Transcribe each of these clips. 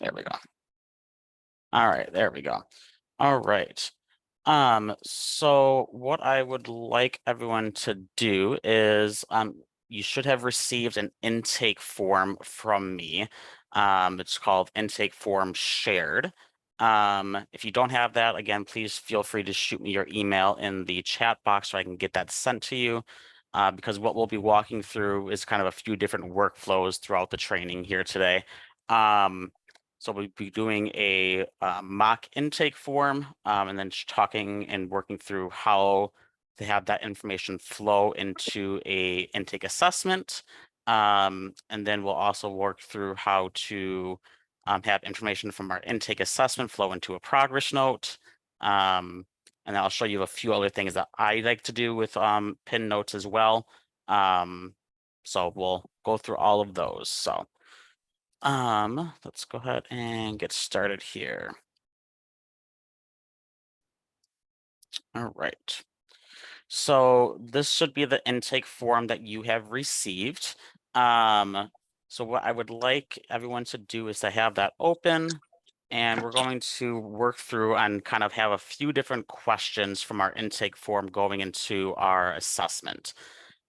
There we go. All right, there we go. All right. So what I would like everyone to do is you should have received an intake form from me. It's called Intake Form Shared. If you don't have that, again, please feel free to shoot me your email in the chat box so I can get that sent to you. Because what we'll be walking through is kind of a few different workflows throughout the training here today. So we'll be doing a mock intake form and then talking and working through how to have that information flow into a intake assessment. And then we'll also work through how to have information from our intake assessment flow into a progress note. And I'll show you a few other things that I like to do with pin notes as well. So we'll go through all of those. So let's go ahead and get started here. All right. So this should be the intake form that you have received. So what I would like everyone to do is to have that open, and we're going to work through and kind of have a few different questions from our intake form going into our assessment.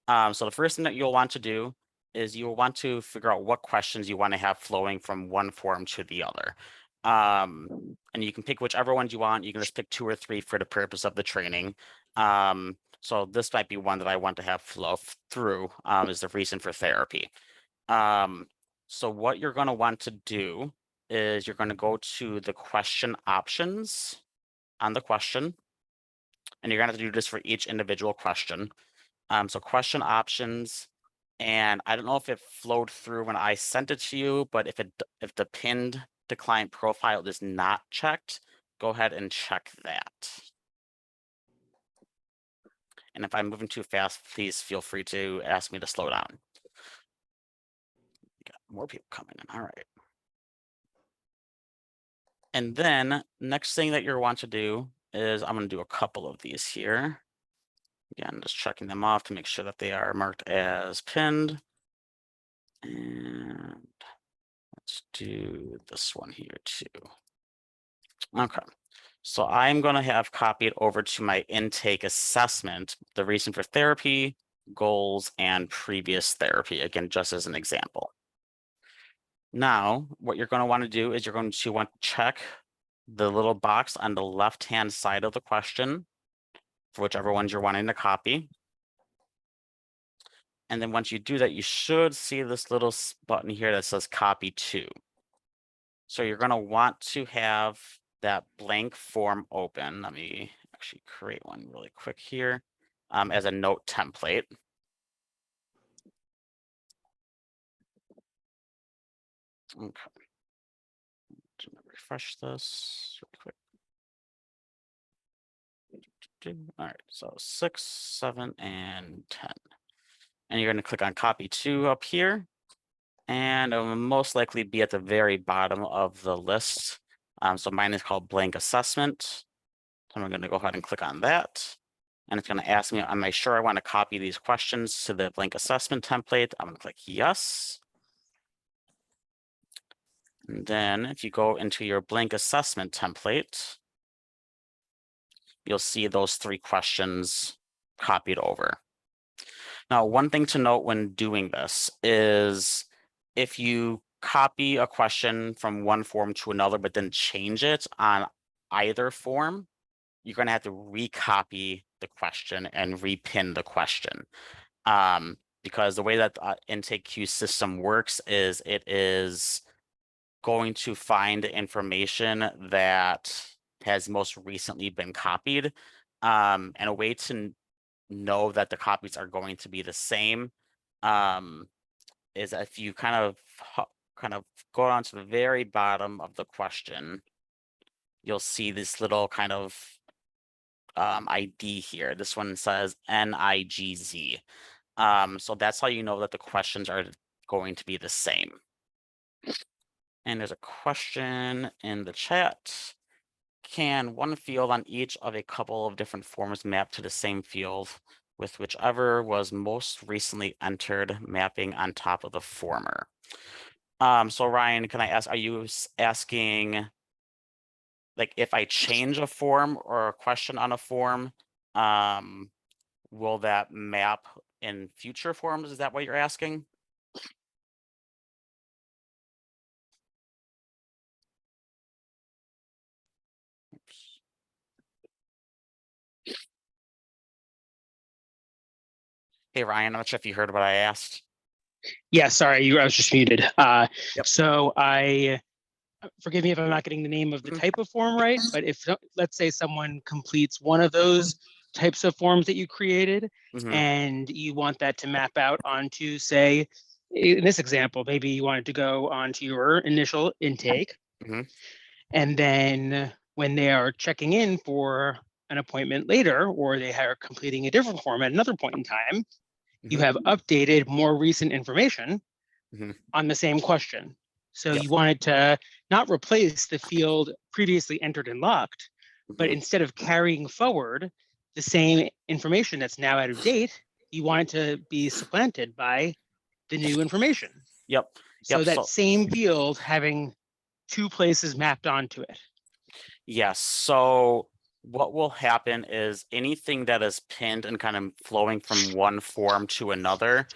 So the first thing that you'll want to do is you'll want to figure out what questions you want to have flowing from one form to the other. And you can pick whichever ones you want. You can just pick 2 or 3 for the purpose of the training. So this might be one that I want to have flow through is the reason for therapy. So what you're going to want to do is you're going to go to the question options on the question, and you're going to have to do this for each individual question. So question options, and I don't know if it flowed through when I sent it to you, but if the pinned to client profile is not checked, go ahead and check that. And if I'm moving too fast, please feel free to ask me to slow down. Got more people coming in. All right. And then next thing that you'll want to do is I'm going to do a couple of these here. Again, just checking them off to make sure that they are marked as pinned. And let's do this one here too. Okay. So I'm going to have copied over to my intake assessment, the reason for therapy, goals, and previous therapy, again, just as an example. Now, what you're going to want to do is you're going to want to check the little box on the left-hand side of the question for whichever ones you're wanting to copy. And then once you do that, you should see this little button here that says copy to. So you're going to want to have that blank form open. Let me actually create one really quick here as a note template. Okay. Refresh this really quick. All right, so 6, 7, and 10. And you're going to click on copy to up here. And it will most likely be at the very bottom of the list. So mine is called blank assessment. So I'm going to go ahead and click on that. And it's going to ask me, am I sure I want to copy these questions to the blank assessment template? I'm going to click yes. And then if you go into your blank assessment template, you'll see those 3 questions copied over. Now, one thing to note when doing this is if you copy a question from one form to another, but then change it on either form, you're going to have to recopy the question and repin the question. Because the way that the IntakeQ system works is it is going to find information that has most recently been copied. And a way to know that the copies are going to be the same is if you kind of go down to the very bottom of the question, you'll see this little kind of ID here. This one says NIGZ. So that's how you know that the questions are going to be the same. And there's a question in the chat. Can one field on each of a couple of different forms map to the same field with whichever was most recently entered mapping on top of the former? So Ryan, can I ask, are you asking, like, if I change a form or a question on a form, will that map in future forms? Is that what you're asking? Oops. Hey Ryan, I'm not sure if you heard what I asked. Yeah, sorry, I was just muted. Yep. So forgive me if I'm not getting the name of the type of form right, but if, let's say someone completes one of those types of forms that you created Mm-hmm. and you want that to map out onto, say, in this example, maybe you wanted to go onto your initial intake, Mm-hmm. and then when they are checking in for an appointment later, or they are completing a different form at another point in time, you Mm-hmm. have updated more recent information Mm-hmm. on the same question. So Yep. you wanted to not replace the field previously entered and locked, but Mm-hmm. instead of carrying forward the same information that's now out of date, you wanted to be supplanted by the new information. Yep. So Yep. that So same field having two places mapped onto it. yes. So what will happen is anything that is pinned and kind of flowing from one form to another,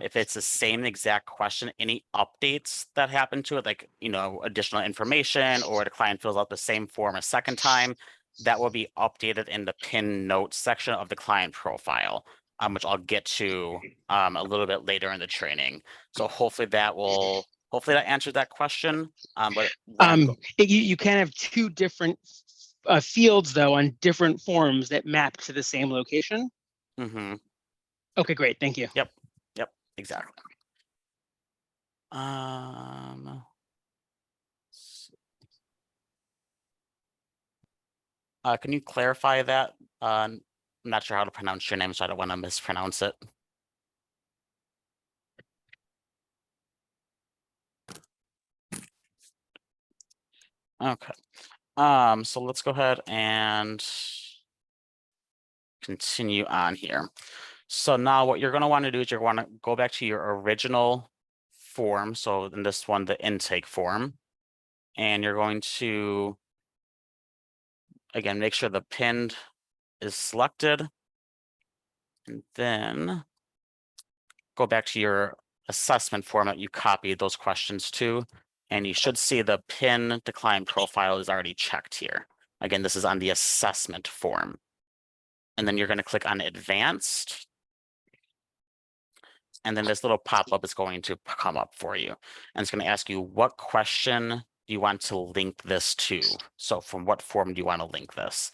if it's the same exact question, any updates that happen to it, like, additional information or the client fills out the same form a second time, that will be updated in the pin notes section of the client profile, which I'll get to a little bit later in the training. So hopefully that answered that question. But when I'm You can have two different fields though on different forms that map to the same location. mm-hmm. Okay, great. Thank you. Yep. Yep. Exactly. Um, can you clarify that? I'm not sure how to pronounce your name, so I don't want to mispronounce it. Okay. So let's go ahead and continue on here. So now what you're going to want to do is you're going to go back to your original form. So in this one, the intake form, and you're going to, again, make sure the pinned is selected, and then go back to your assessment form that you copied those questions to, and you should see the pin decline profile is already checked here. Again, this is on the assessment form. And then you're going to click on advanced. And then this little pop-up is going to come up for you. And it's going to ask you, what question do you want to link this to? So from what form do you want to link this?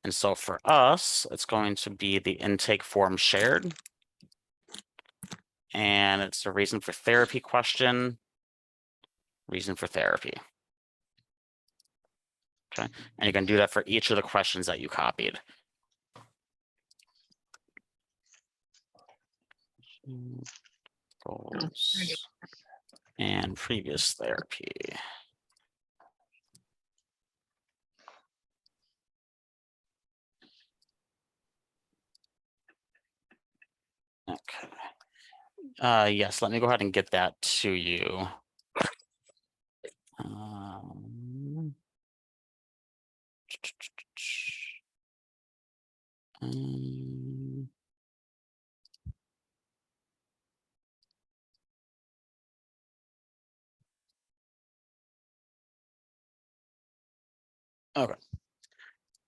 And so for us, it's going to be the intake form shared. And it's a reason for therapy question. Reason for therapy. Okay, and you can do that for each of the questions that you copied. Goals and previous therapy. Okay. Yes, let me go ahead and get that to you. Okay. All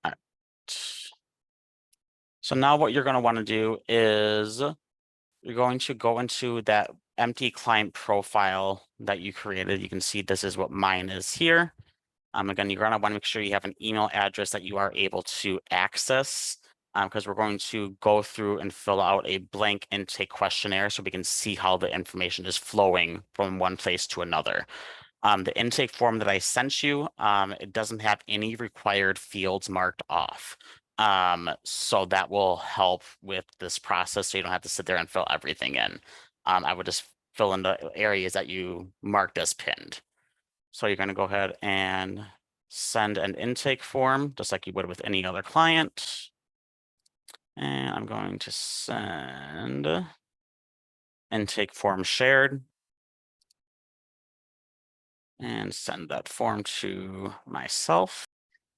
right. So now what you're going to want to do is you're going to go into that empty client profile that you created. You can see this is what mine is here. Again, you're going to want to make sure you have an email address that you are able to access, because we're going to go through and fill out a blank intake questionnaire so we can see how the information is flowing from one place to another. The intake form that I sent you, it doesn't have any required fields marked off. So that will help with this process so you don't have to sit there and fill everything in. I would just fill in the areas that you marked as pinned. So you're going to go ahead and send an intake form just like you would with any other client. And I'm going to send intake form shared. and send that form to myself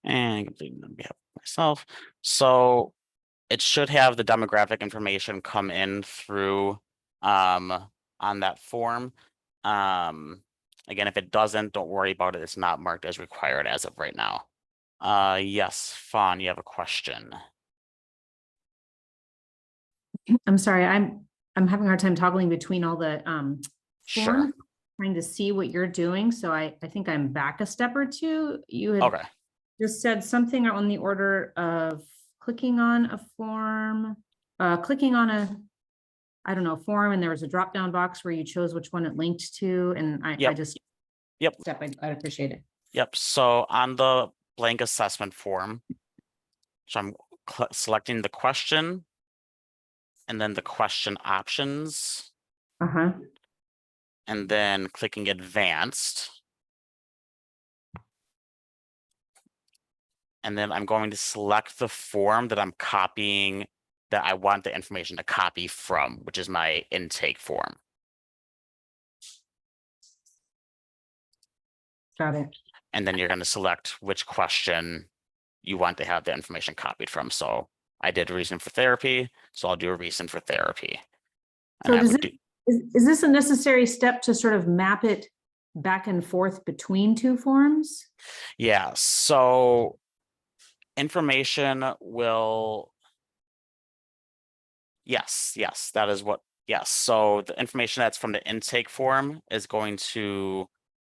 and complete on behalf of myself. So it should have the demographic information come in through on that form. Again, if it doesn't, don't worry about it. It's not marked as required as of right now. Yes, Fawn, you have a question. I'm sorry, I'm having a hard time toggling between all the Sure. forms, trying to see what you're doing. So I think I'm back a step or two. You had Okay. just said something on the order of clicking on a form, clicking on a, I don't know, form, and there was a drop down box where you chose which one it linked to, and I Yep. just Yep. step. I'd appreciate it. Yep. So on the blank assessment form, so I'm selecting the question and then the question options, Uh-huh. and then clicking advanced. And then I'm going to select the form that I'm copying, that I want the information to copy from, which is my intake form. Got it. And then you're going to select which question you want to have the information copied from. So I did a reason for therapy, so I'll do a reason for therapy. And So I would do, is this a necessary step to sort of map it back and forth between two forms? yeah, so information will, yes, that is what, yes. So the information that's from the intake form is going to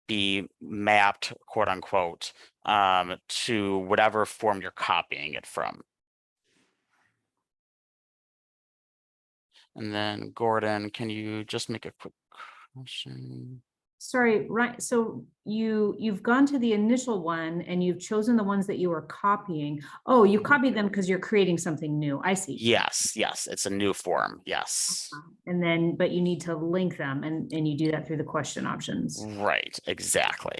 be mapped, quote unquote, to whatever form you're copying it from. And then Gordon, can you just make a quick question? Sorry, right. So you've gone to the initial one and you've chosen the ones that you are copying. Oh, you copied them because you're creating something new. I see. Yes, it's a new form. Yes. And then, but you need to link them, and you do that through the question options. Right, exactly.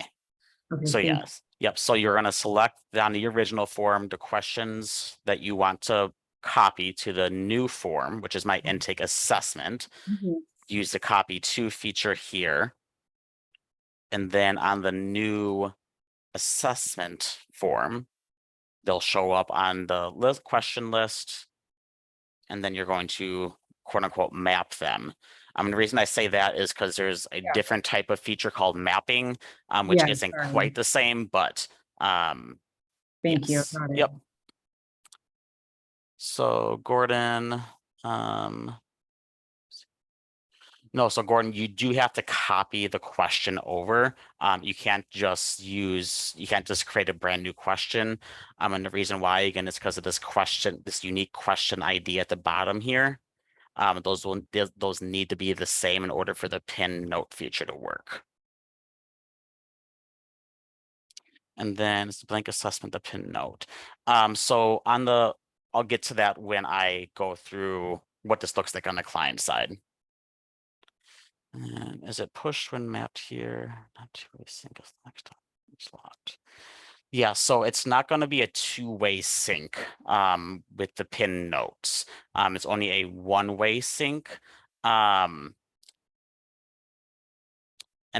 Okay, So thank you. yes, yep. So you're going to select on the original form the questions that you want to copy to the new form, which is my intake assessment. Mhm. Use the copy to feature here. And then on the new assessment form, they'll show up on the question list. And then you're going to quote unquote map them. The reason I say that is because there's a different type of feature called mapping, which Yeah, isn't sorry. quite the same, but Thank you. yes. Got it. Yep. So Gordon, no, so Gordon, you do have to copy the question over. You can't just create a brand new question. And the reason why, again, is because of this unique question ID at the bottom here. Those need to be the same in order for the pin note feature to work. And then it's the blank assessment, the pin note. So I'll get to that when I go through what this looks like on the client side. And is it pushed when mapped here? Not two-way sync is next time it's locked. Yeah, so it's not going to be a two-way sync with the pin notes. It's only a one-way sync. And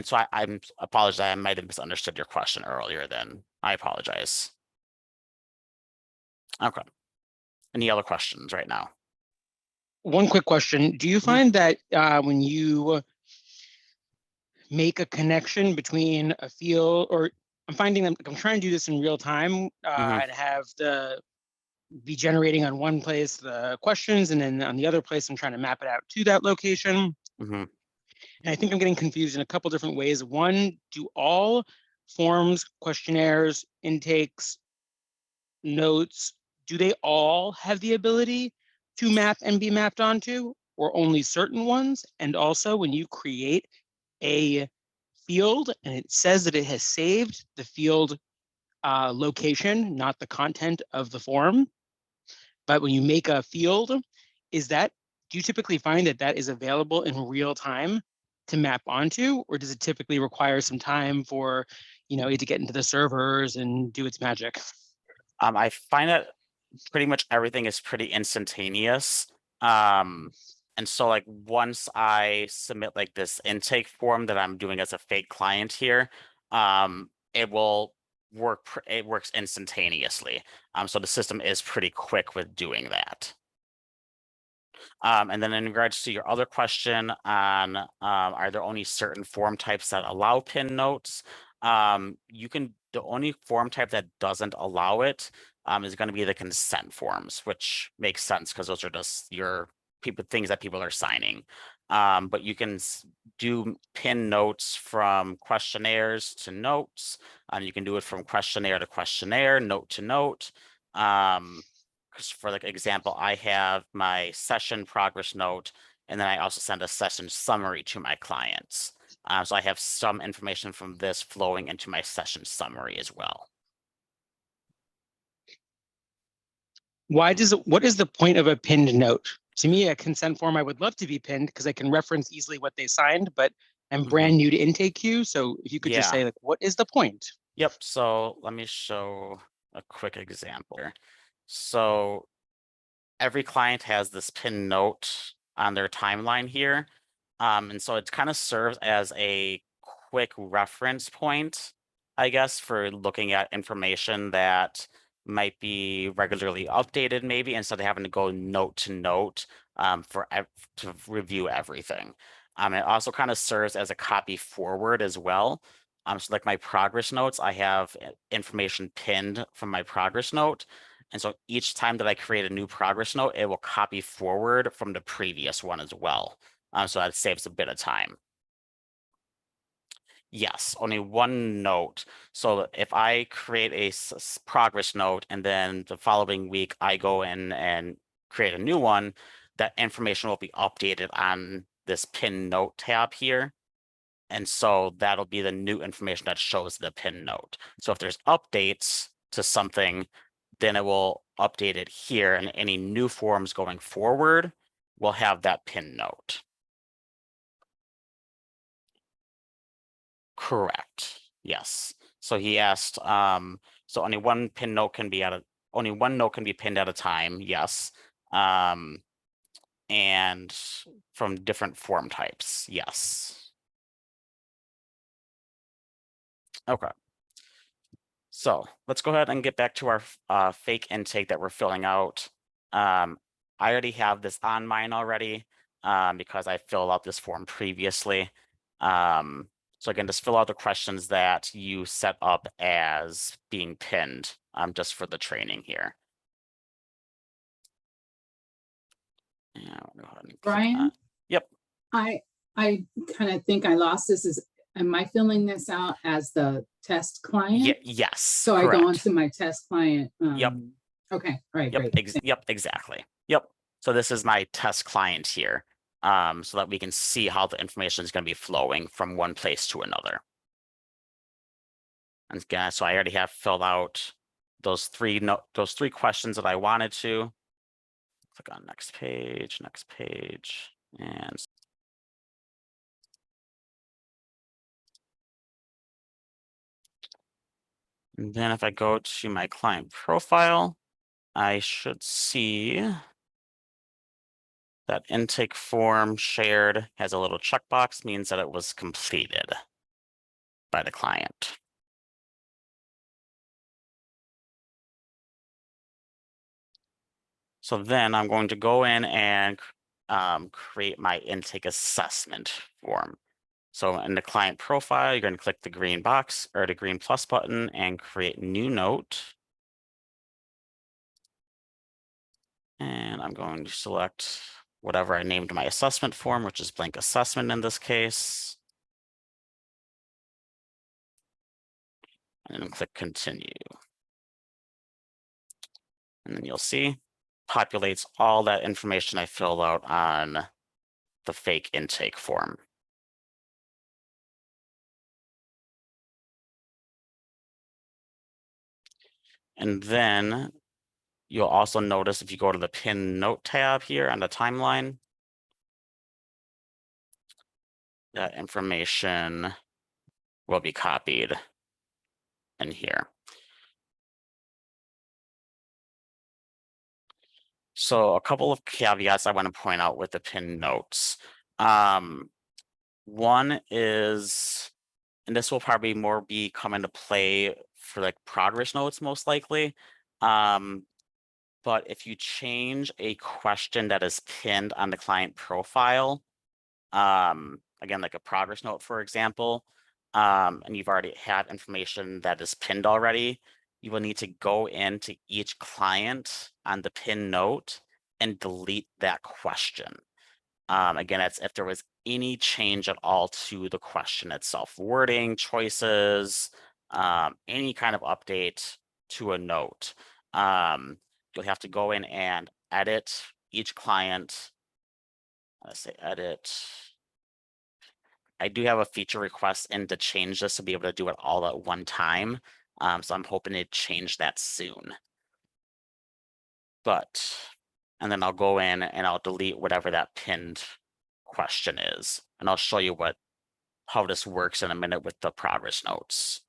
so I apologize. I might have misunderstood your question earlier then. I apologize. Okay. Any other questions right now? One quick question. Do you find that when you make a connection between a field, or I'm finding them, I'm trying to do this in real time and have be generating on one place the questions, and then on the other place, I'm trying to map it out to that location. And I think I'm getting confused in a couple different ways. One, do all forms, questionnaires, intakes, notes, do they all have the ability to map and be mapped onto, or only certain ones? And also, when you create a field and it says that it has saved the field location, not the content of the form, but when you make a field, do you typically find that that is available in real time to map onto, or does it typically require some time for it to get into the servers and do its magic? I find that pretty much everything is pretty instantaneous. And so like once I submit like this intake form that I'm doing as a fake client here, it will work. It works instantaneously. So the system is pretty quick with doing that. And then in regards to your other question on are there only certain form types that allow pin notes? The only form type that doesn't allow it is going to be the consent forms, which makes sense because those are just your things that people are signing. But you can do pin notes from questionnaires to notes. You can do it from questionnaire to questionnaire, note to note. Because for like example, I have my session progress note, and then I also send a session summary to my clients. So I have some information from this flowing into my session summary as well. What is the point of a pinned note? To me, a consent form, I would love to be pinned because I can reference easily what they signed, but I'm brand new to IntakeQ. So if you could just say, like, what is the point? Yep. So let me show a quick example. So every client has this pin note on their timeline here. And so it kind of serves as a quick reference point, I guess, for looking at information that might be regularly updated, maybe instead of having to go note to note to review everything. It also kind of serves as a copy forward as well. So like my progress notes, I have information pinned from my progress note. And so each time that I create a new progress note, it will copy forward from the previous one as well. So that saves a bit of time. Yes, only one note. So if I create a progress note and then the following week I go in and create a new one, that information will be updated on this pin note tab here. And so that'll be the new information that shows the pin note. So if there's updates to something, then it will update it here, and any new forms going forward will have that pin note. Correct. Yes. So he asked, so only one pin note can be only one note can be pinned at a time. Yes. And from different form types. Yes. Okay. So let's go ahead and get back to our fake intake that we're filling out. I already have this on mine already because I filled out this form previously. So again, just fill out the questions that you set up as being pinned just for the training here. Yeah, I'll go ahead and click Brian? that. Yep. I kind of think I lost this. Am I filling this out as the test client? Yes. So correct. I go onto my test client. Yep. Okay. All right. Yep. Great. Yep. Exactly. Yep. So this is my test client here, so that we can see how the information is going to be flowing from one place to another. And again, so I already have filled out those three questions that I wanted to. Click on next page, and then if I go to my client profile, I should see that intake form shared has a little checkbox, means that it was completed by the client. So then I'm going to go in and create my intake assessment form. So in the client profile, you're going to click the green box or the green plus button and create new note. And I'm going to select whatever I named my assessment form, which is blank assessment in this case. And then click continue. And then you'll see populates all that information I filled out on the fake intake form. And then you'll also notice if you go to the pin note tab here on the timeline, that information will be copied in here. So a couple of caveats I want to point out with the pin notes. One is and this will probably more be come into play for like progress notes most likely. But if you change a question that is pinned on the client profile, again, like a progress note, for example, and you've already had information that is pinned already, you will need to go into each client on the pin note and delete that question. Again, it's if there was any change at all to the question itself, wording, choices, any kind of update to a note. You'll have to go in and edit each client. Let's say edit. I do have a feature request in to change this to be able to do it all at one time. So I'm hoping to change that soon. And then I'll go in and I'll delete whatever that pinned question is. And I'll show you how this works in a minute with the progress notes.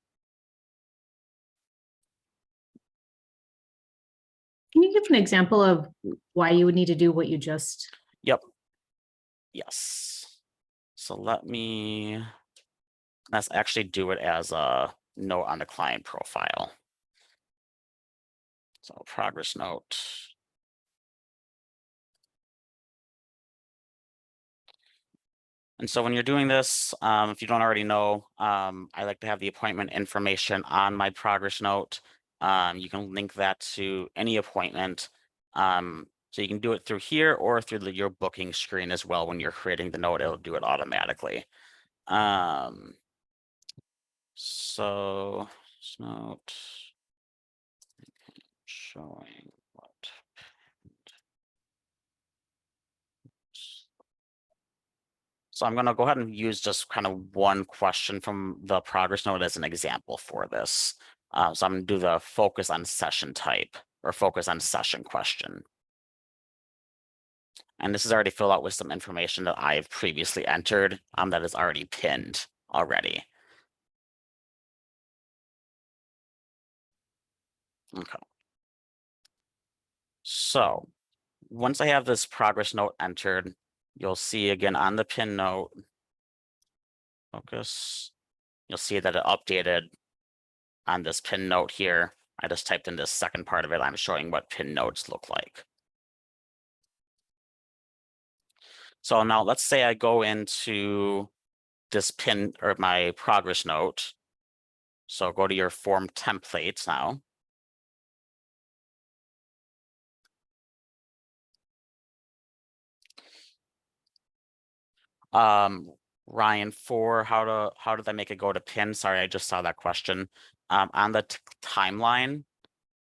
Can you give an example of why you would need to do what you just? Yep. Yes. So let's actually do it as a note on the client profile. So progress note. And so when you're doing this, if you don't already know, I like to have the appointment information on my progress note. You can link that to any appointment. So you can do it through here or through your booking screen as well. When you're creating the note, it'll do it automatically. So this note showing what. So I'm going to go ahead and use just kind of one question from the progress note as an example for this. So I'm going to do the focus on session type or focus on session question. And this is already filled out with some information that I've previously entered that is already pinned already. Okay. So once I have this progress note entered, you'll see again on the pin note, focus, you'll see that it updated on this pin note here. I just typed in this second part of it. I'm showing what pin notes look like. So now let's say I go into this pin or my progress note. So go to your form templates now. Ryan, for how did I make it go to pin? Sorry, I just saw that question. On the timeline,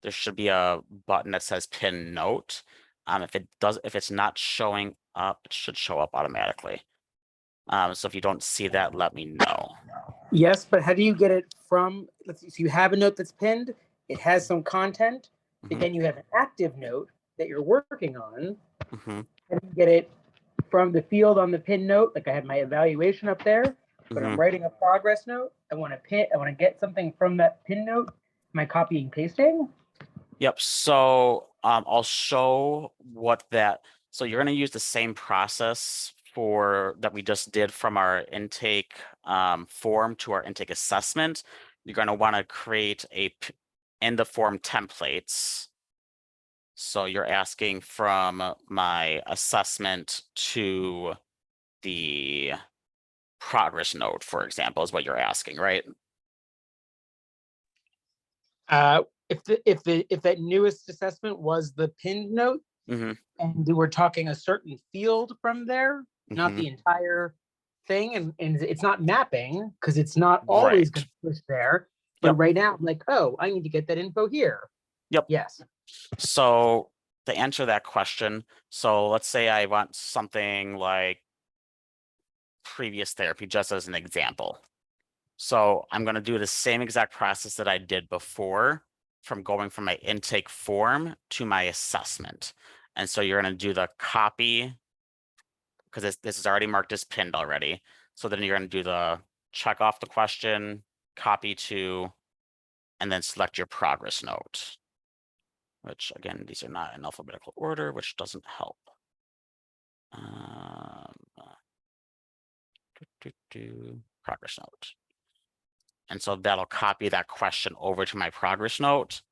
there should be a button that says pin note. If it's not showing up, it should show up automatically. So if you don't see that, let me know. Yes, but how do you get it from, let's see, so you have a note that's pinned, it has some content, but then you have an active note that you're working on, and you get it from the field on the pin note, like I have my evaluation up there, but I'm writing a progress note, I want to get something from that pin note, am I copying pasting? Yep, so I'll show what that, so you're going to use the same process that we just did from our intake form to our intake assessment. You're going to want to create in the form templates. So you're asking from my assessment to the progress note, for example, is what you're asking, right? If that newest assessment was the pinned note, and we're talking a certain field from there, not the entire thing, and it's not mapping because it's not always going to push there. But right now, I'm like, oh, I need to get that info here. Yep. Yes. So to answer that question, so let's say I want something like previous therapy, just as an example. So I'm going to do the same exact process that I did before, from going from my intake form to my assessment. And so you're going to do the copy, because this is already marked as pinned already. So then you're going to do the check off the question, copy to, and then select your progress note. Which again, these are not in alphabetical order, which doesn't help. Progress note. And so that'll copy that question over to my progress note.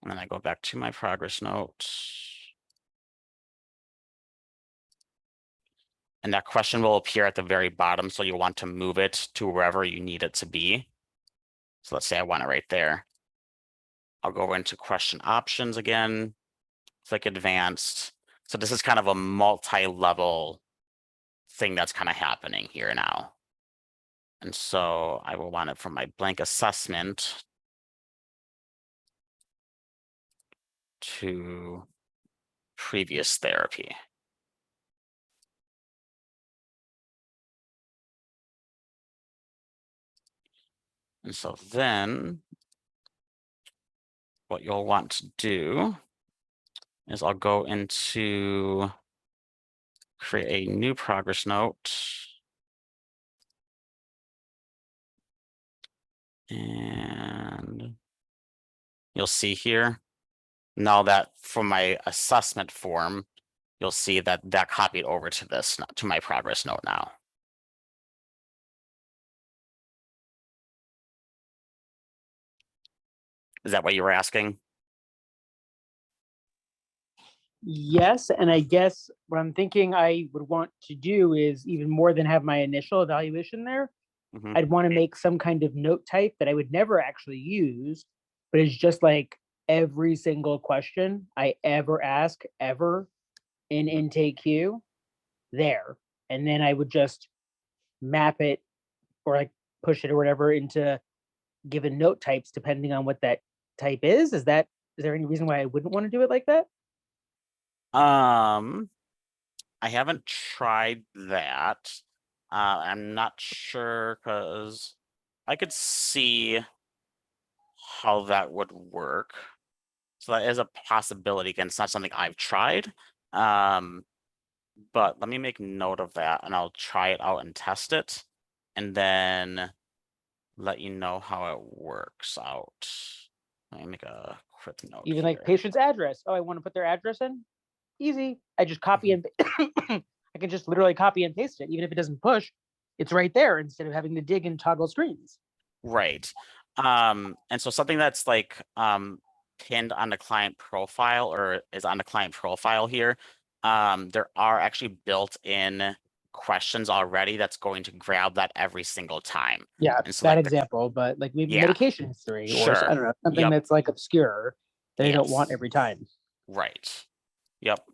And then I go back to my progress note. And that question will appear at the very bottom, so you'll want to move it to wherever you need it to be. So let's say I want it right there. I'll go into question options again, click advanced. So this is kind of a multi-level thing that's kind of happening here now. And so I will want it from my blank assessment to previous therapy. And so then what you'll want to do is I'll go into create a new progress note. And you'll see here, now that from my assessment form, you'll see that that copied over to this, to my progress note now. Is that what you were asking? Yes, and I guess what I'm thinking I would want to do is even more than have my initial evaluation there, Mhm. I'd want to make some kind of note type that I would never actually use, but it's just like every single question I ever ask ever in IntakeQ there. And then I would just map it or like push it or whatever into given note types depending on what that type is. Is there any reason why I wouldn't want to do it like that? I haven't tried that. I'm not sure because I could see how that would work. So that is a possibility. Again, it's not something I've tried. But let me make note of that and I'll try it out and test it and then let you know how it works out. Let me make a quick note. Even like here. patient's address. Oh, I want to put their address in. Easy. I just copy and I can just literally copy and paste it. Even if it doesn't push, it's right there instead of having to dig and toggle screens. Right. And so something that's like pinned on the client profile or is on the client profile here, there are actually built-in questions already that's going to grab that every single time. Yeah, And so that like example, but like maybe Yeah. medication history or Sure. I don't know, something Yep. that's like obscure that I don't want Yes. every time. Right. Yep.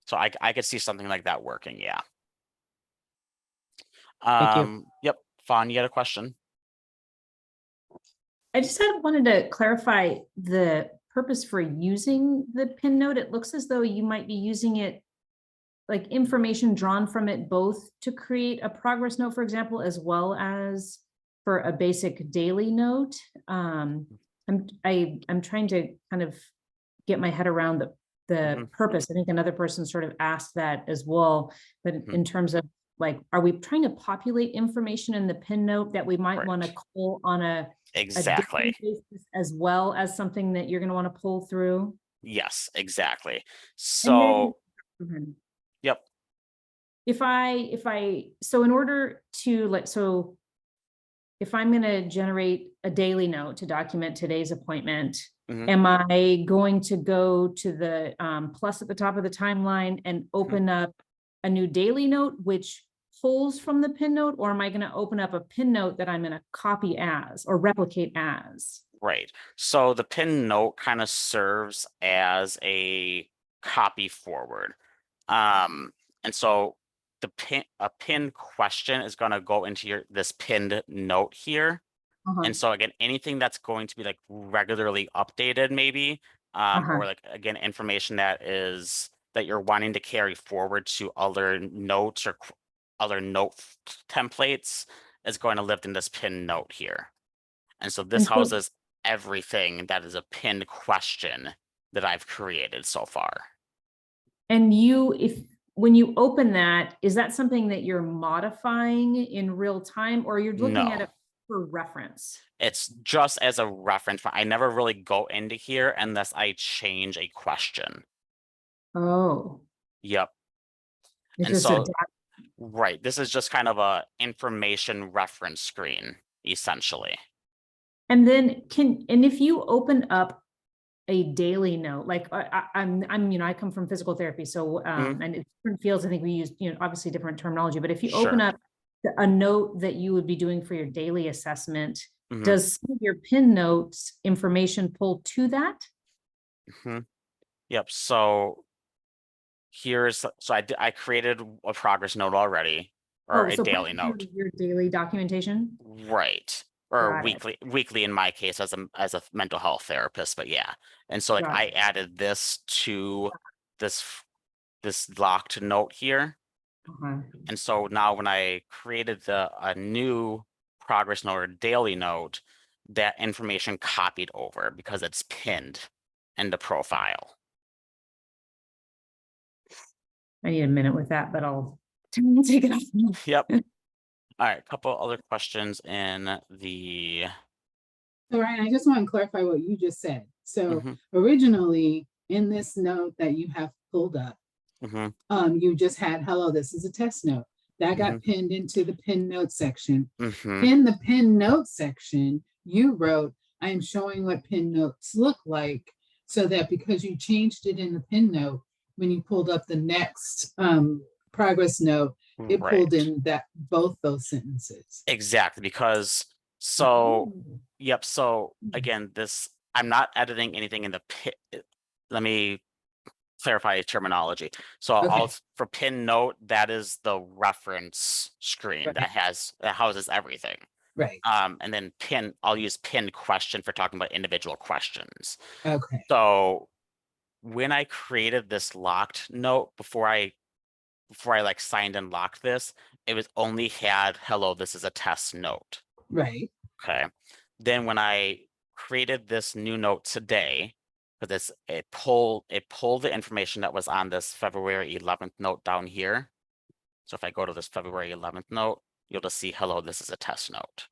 So I could see something like that working, yeah. Thank you. Yep. Fawn, you had a question? I just wanted to clarify the purpose for using the pin note. It looks as though you might be using it like information drawn from it both to create a progress note, for example, as well as for a basic daily note. I'm trying to kind of get my head around the purpose. I think another person sort of asked that as well, but in terms of like, are we trying to populate information in the pin note that we might want to pull on a Exactly. daily basis as well as something that you're going to want to pull through? Yes, exactly. So yep. So in order to so if I'm going to generate a daily note to document today's appointment, am I going to go to the plus at the top of the timeline and open up a new daily note, which pulls from the pin note, or am I going to open up a pin note that I'm going to copy as or replicate as? Right. So the pin note kind of serves as a copy forward. And so a pin question is going to go into this pinned note here. And so again, anything that's going to be like regularly updated maybe, or like again, information that you're wanting to carry forward to other notes or other note templates is going to live in this pin note here. And so this houses everything that is a pinned question that I've created so far. And when you open that, is that something that you're modifying in real time, or you're looking at it for reference? It's just as a reference, but I never really go into here unless I change a question. Oh. Yep. It's And just so Right. This is just kind of a information reference screen, essentially. And then and if you open up a daily note, like I'm, you know, I come from physical therapy, so and it's different fields. I think we use, you know, obviously different terminology, but if you open Sure. up a note that you would be doing for your daily assessment, Mhm. does some of your pin notes information pull to that? Yep. So I created a progress note already, or Oh, a so daily part of note. your daily documentation? Right. Or Got it. weekly in my case as a mental health therapist, but yeah. And so like Got I it. added this to this locked note here. Uh-huh. And so now when I created a new progress note or daily note, that information copied over because it's pinned in the profile. I need a minute with that, but I'll take it off. Yep. All right, a couple other questions in the So Ryan, I just want to clarify what you just said. So Mhm. originally in this note that you have pulled up, Mhm. you just had, hello, this is a test note. That got pinned into the pin note section. Mhm. In the pin note section, you wrote, I am showing what pin notes look like, so that because you changed it in the pin note, when you pulled up the next progress note, it pulled Right. in that both those sentences. Exactly, because so yep, so again, I'm not editing anything in the pin. Let me clarify terminology. So Okay. for pin note, that is the reference screen Right. that houses everything. Right. And then I'll use pin question for talking about individual questions. Okay. So when I created this locked note before I like signed and locked this, it was only had, hello, this is a test note. Right. Okay. Then when I created this new note today, because it pulled the information that was on this February 11th note down here. So if I go to this February 11th note, you'll just see, hello, this is a test note.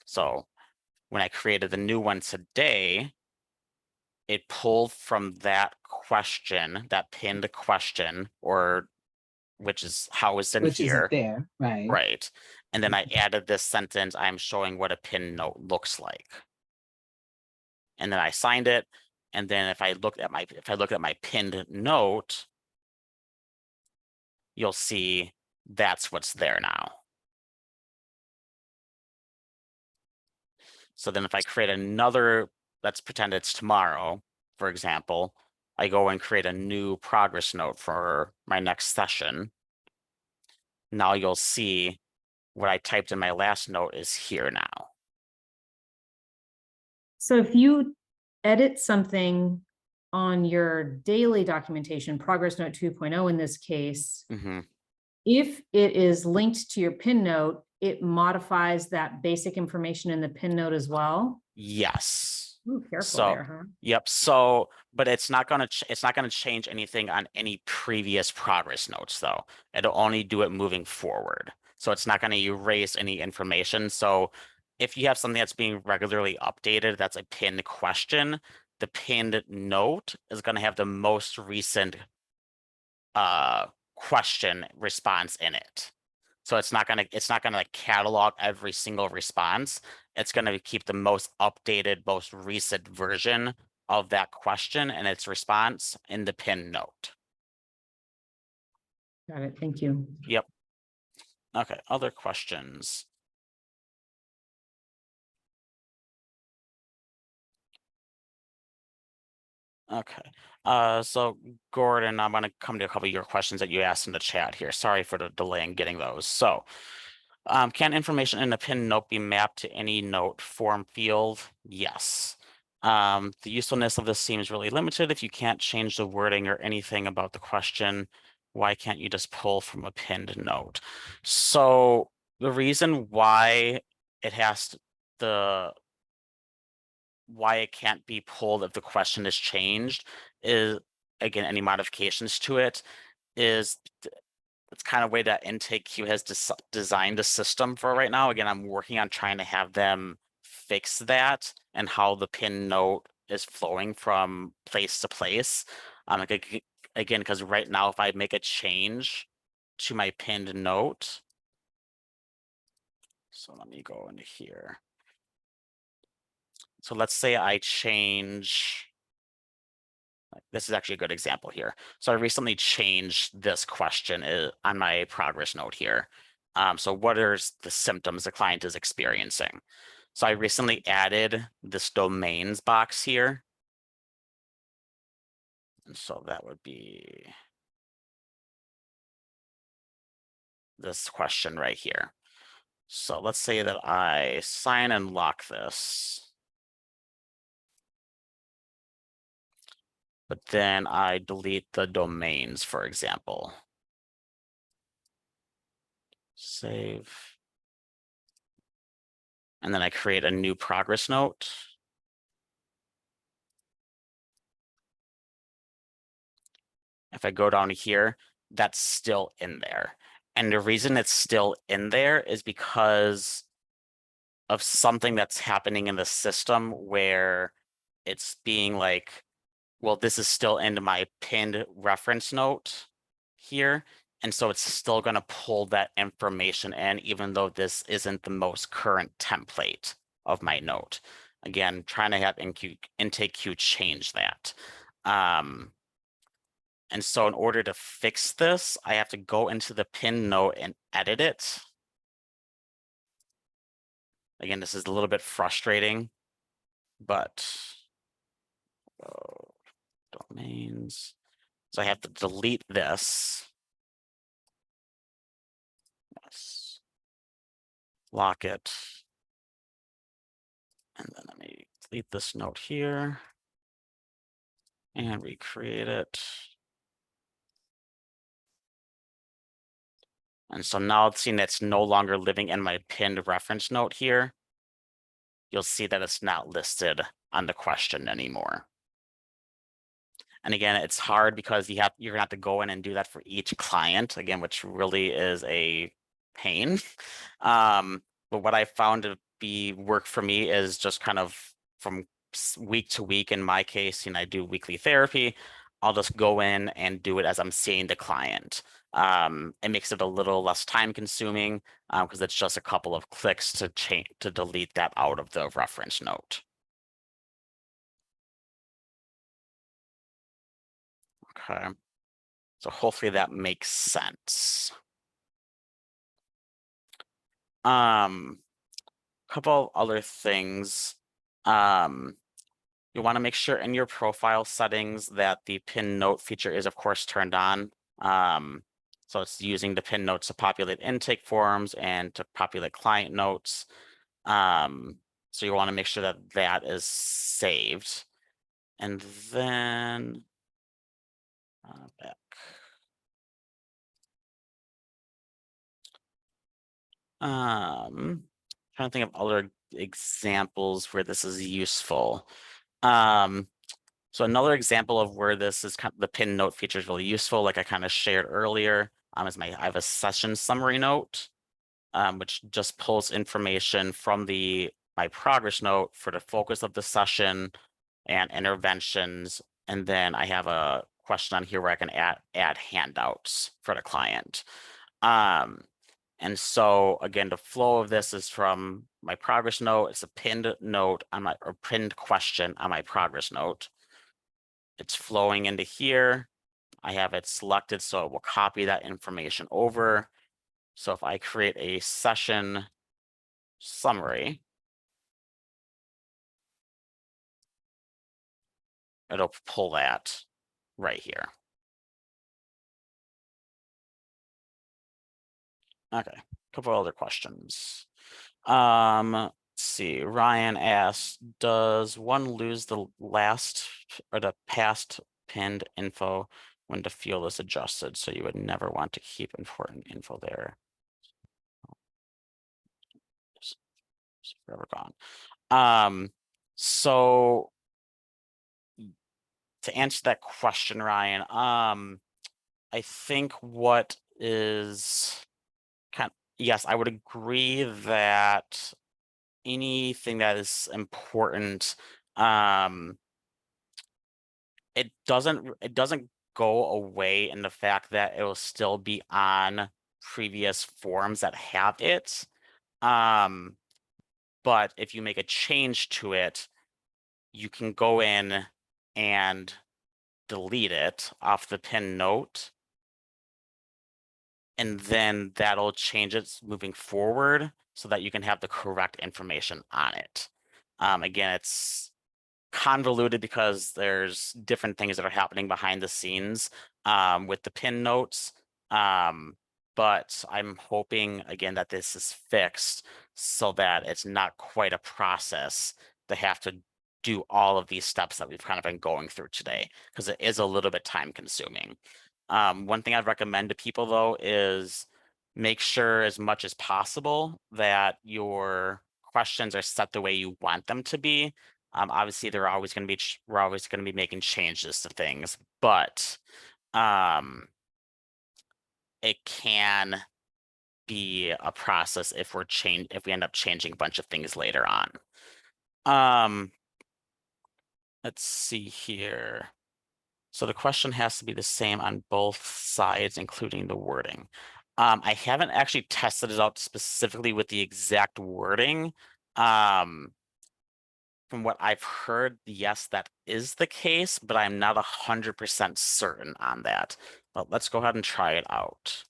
So when I created the new one today, it pulled from that question, that pinned question, or which is how it's in Which isn't here. there. Right. Right. And then I added this sentence, I'm showing what a pin note looks like. And then I signed it. And then if I look at my pinned note, you'll see that's what's there now. So then if I create another, let's pretend it's tomorrow, for example, I go and create a new progress note for my next session. Now you'll see what I typed in my last note is here now. So if you edit something on your daily documentation, progress note 2.0 in this case, if it is linked to your pin note, it modifies that basic information in the pin note as well. Yes. Ooh, careful So, there, huh? yep. So, but it's not gonna change anything on any previous progress notes, though. It'll only do it moving forward. So it's not gonna erase any information. So if you have something that's being regularly updated, that's a pinned question, the pinned note is gonna have the most recent question response in it. So it's not gonna like catalog every single response. It's gonna keep the most updated, most recent version of that question and its response in the pin note. Got it. Thank you. Yep. Okay, other questions? Okay. So Gordon, I'm gonna come to a couple of your questions that you asked in the chat here. Sorry for the delay in getting those. So can information in a pin note be mapped to any note form field? Yes. The usefulness of this seems really limited. If you can't change the wording or anything about the question, why can't you just pull from a pinned note? So the reason why it has why it can't be pulled if the question is changed is, again, any modifications to it is it's kind of way that IntakeQ has designed a system for right now. Again, I'm working on trying to have them fix that and how the pin note is flowing from place to place. Again, because right now, if I make a change to my pinned note. So let me go into here. So let's say I change, this is actually a good example here. So I recently changed this question on my progress note here. So what are the symptoms the client is experiencing? So I recently added this domains box here. And so that would be this question right here. So let's say that I sign and lock this. But then I delete the domains, for example. Save. And then I create a new progress note. If I go down here, that's still in there. And the reason it's still in there is because of something that's happening in the system where it's being like, well, this is still in my pinned reference note here. And so it's still going to pull that information in, even though this isn't the most current template of my note. Again, trying to have IntakeQ change that. And so in order to fix this, I have to go into the pin note and edit it. Again, this is a little bit frustrating, but domains. So I have to delete this. Yes. Lock it. And then let me delete this note here and recreate it. And so now seeing it's no longer living in my pinned reference note here, you'll see that it's not listed on the question anymore. And again, it's hard because you're gonna have to go in and do that for each client, again, which really is a pain. But what I found to be work for me is just kind of from week to week. In my case, I do weekly therapy. I'll just go in and do it as I'm seeing the client. It makes it a little less time consuming because it's just a couple of clicks to delete that out of the reference note. Okay, so hopefully that makes sense. Couple other things. You want to make sure in your profile settings that the pin note feature is of course turned on. So it's using the pin notes to populate intake forms and to populate client notes. So you want to make sure that that is saved. And then back. Trying to think of other examples where this is useful. So another example of where this is kind of the pin note feature is really useful, like I kind of shared earlier, is I have a session summary note, which just pulls information from my progress note for the focus of the session and interventions. And then I have a question on here where I can add handouts for the client. And so again, the flow of this is from my progress note. It's a pinned note on or pinned question on my progress note. It's flowing into here. I have it selected, so it will copy that information over. So if I create a session summary, it'll pull that right here. Okay, a couple other questions. Let's see, Ryan asked, does one lose the last or the past pinned info when the field is adjusted? So you would never want to keep important info there. It's forever gone. So to answer that question, Ryan, I think what is yes, I would agree that anything that is important, it doesn't go away in the fact that it will still be on previous forms that have it. But if you make a change to it, you can go in and delete it off the pin note. And then that'll change it moving forward so that you can have the correct information on it. Again, it's convoluted because there's different things that are happening behind the scenes with the pin notes. But I'm hoping, again, that this is fixed so that it's not quite a process to have to do all of these steps that we've kind of been going through today, because it is a little bit time consuming. One thing I'd recommend to people, though, is make sure as much as possible that your questions are set the way you want them to be. Obviously, we're always going to be making changes to things, but it can be a process if we end up changing a bunch of things later on. Let's see here. So the question has to be the same on both sides, including the wording. I haven't actually tested it out specifically with the exact wording. From what I've heard, yes, that is the case, but I'm not 100% certain on that. But let's go ahead and try it out.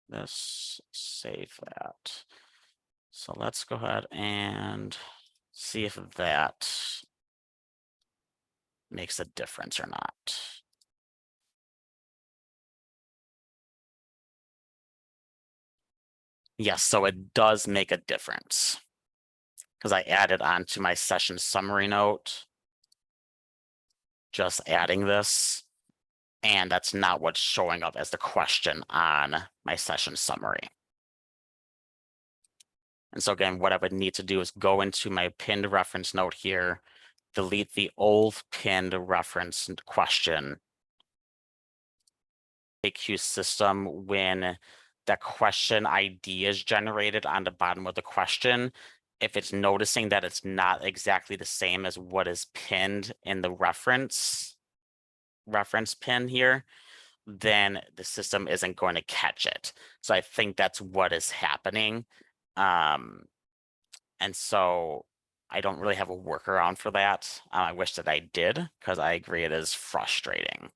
Let's save that. So let's go ahead and see if that makes a difference or not. Yes, so it does make a difference because I added on to my session summary note, just adding this, and that's not what's showing up as the question on my session summary. And so again, what I would need to do is go into my pinned reference note here, delete the old pinned reference question, IntakeQ system, when that question ID is generated on the bottom of the question, if it's noticing that it's not exactly the same as what is pinned in the reference pin here, then the system isn't going to catch it. So I think that's what is happening. And so I don't really have a workaround for that. I wish that I did, because I agree it is frustrating.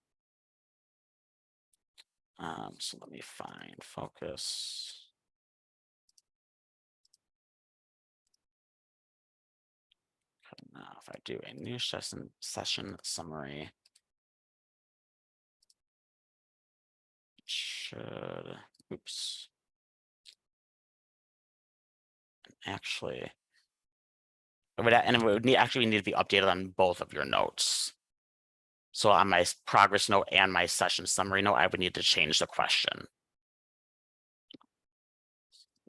So let me find focus. Now, if I do a new session summary, it should, oops. Actually, it would actually need to be updated on both of your notes. So on my progress note and my session summary note, I would need to change the question.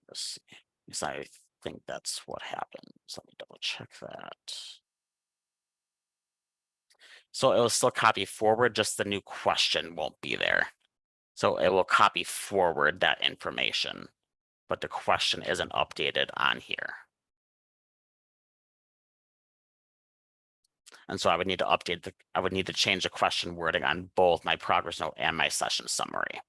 Let's see, because I think that's what happened. So let me double check that. So it will still copy forward, just the new question won't be there. So it will copy forward that information, but the question isn't updated on here. And so I would need to change the question wording on both my progress note and my session summary.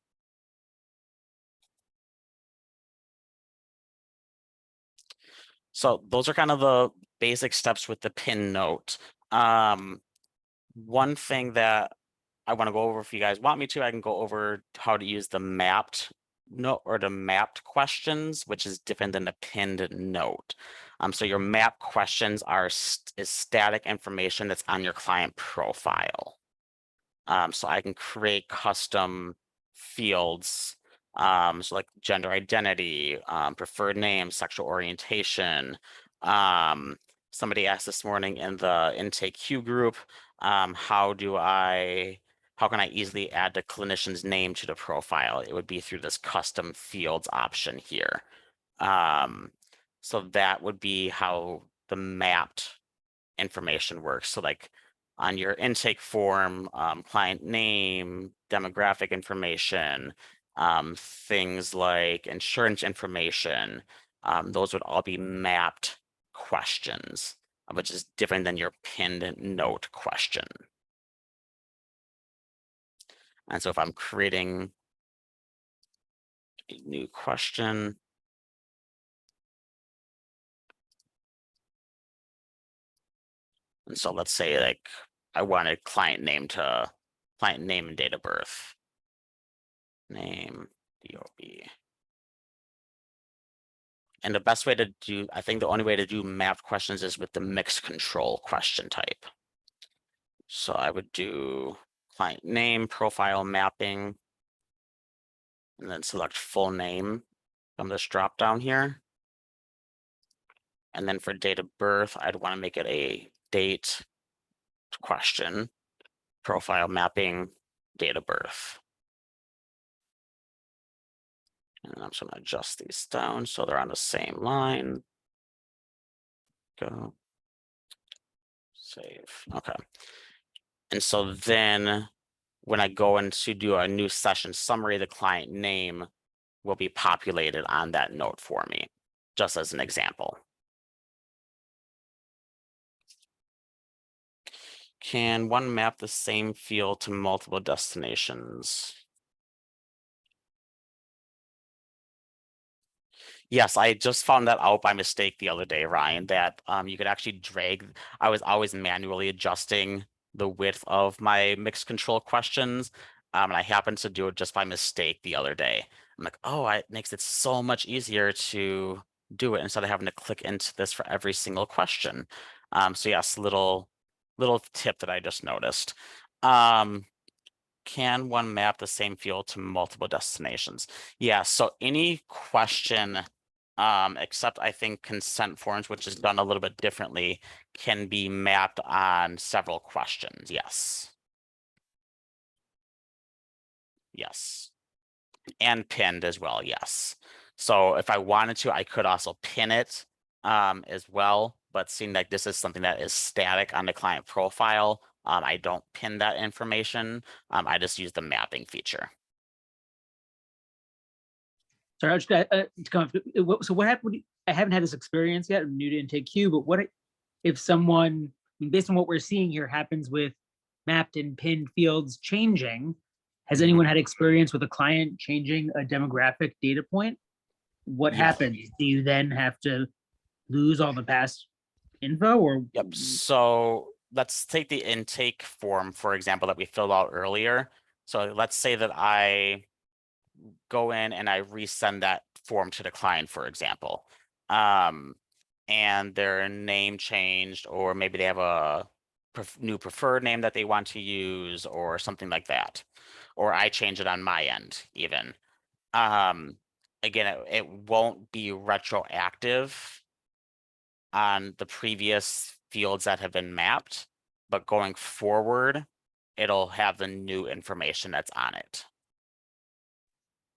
So those are kind of the basic steps with the pin note. One thing that I want to go over, if you guys want me to, I can go over how to use the mapped note or the mapped questions, which is different than the pinned note. So your map questions is static information that's on your client profile. So I can create custom fields, so like gender identity, preferred name, sexual orientation. Somebody asked this morning in the IntakeQ group, how can I easily add the clinician's name to the profile? It would be through this custom fields option here. So that would be how the mapped information works. So like on your intake form, client name, demographic information, things like insurance information, those would all be mapped questions. which is different than your pinned note question. And so if I'm creating a new question, and so let's say like I wanted client name and date of birth. Name, DOB. And the best way to do, I think the only way to do mapped questions is with the mixed control question type. So I would do client name, profile mapping, and then select full name from this drop down here. And then for date of birth, I'd want to make it a date question, profile mapping, date of birth. And I'm just going to adjust these down so they're on the same line. Go. Save. Okay. And so then when I go in to do a new session summary, the client name will be populated on that note for me, just as an example. Can one map the same field to multiple destinations? Yes, I just found that out by mistake the other day, Ryan, that you could actually drag. I was always manually adjusting the width of my mixed control questions. And I happened to do it just by mistake the other day. I'm like, oh, it makes it so much easier to do it instead of having to click into this for every single question. So yes, little tip that I just noticed. Can one map the same field to multiple destinations? Yeah, so any question, except I think consent forms, which is done a little bit differently, can be mapped on several questions. Yes. Yes. And pinned as well. Yes. So if I wanted to, I could also pin it as well. But seeing like this is something that is static on the client profile, I don't pin that information. I just use the mapping feature. Sorry, I was just to come up, so what happened? I haven't had this experience yet. I'm new to IntakeQ, but what if someone, I mean, based on what we're seeing here, happens with mapped and pinned fields changing? Has anyone had experience with a client changing a demographic data point? What Yeah. happens? Do you then have to lose all the past info, or? Yep. So let's take the intake form, for example, that we filled out earlier. So let's say that I go in and I resend that form to the client, for example. And their name changed, or maybe they have a new preferred name that they want to use or something like that. Or I change it on my end even. Again, it won't be retroactive on the previous fields that have been mapped, but going forward, it'll have the new information that's on it.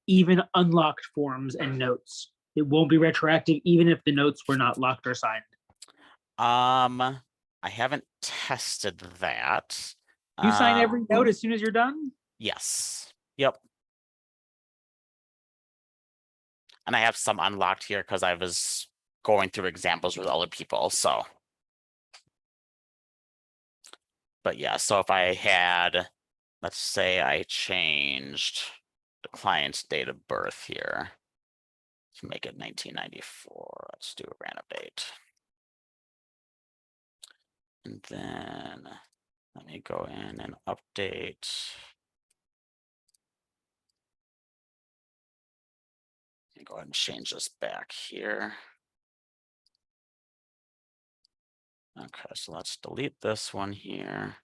Even unlocked forms and notes, it won't be retroactive, even if the notes were not locked or signed. I haven't tested that. You sign every note as soon as you're done? Yes. Yep. And I have some unlocked here because I was going through examples with other people, so. But yeah, so if I had, let's say I changed the client's date of birth here to make it 1994. Let's do a random date. And then let me go in and update. Let me go ahead and change this back here. Okay, so let's delete this one here.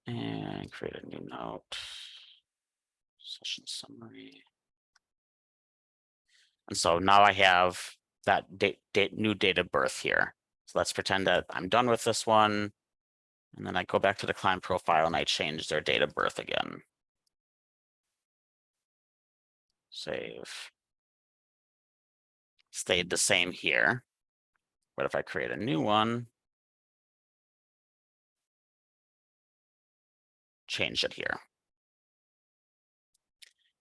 And create a new note. Session summary. And so now I have that new date of birth here. So let's pretend that I'm done with this one. And then I go back to the client profile and I change their date of birth again. Save. Stayed the same here. But if I create a new one, change it here.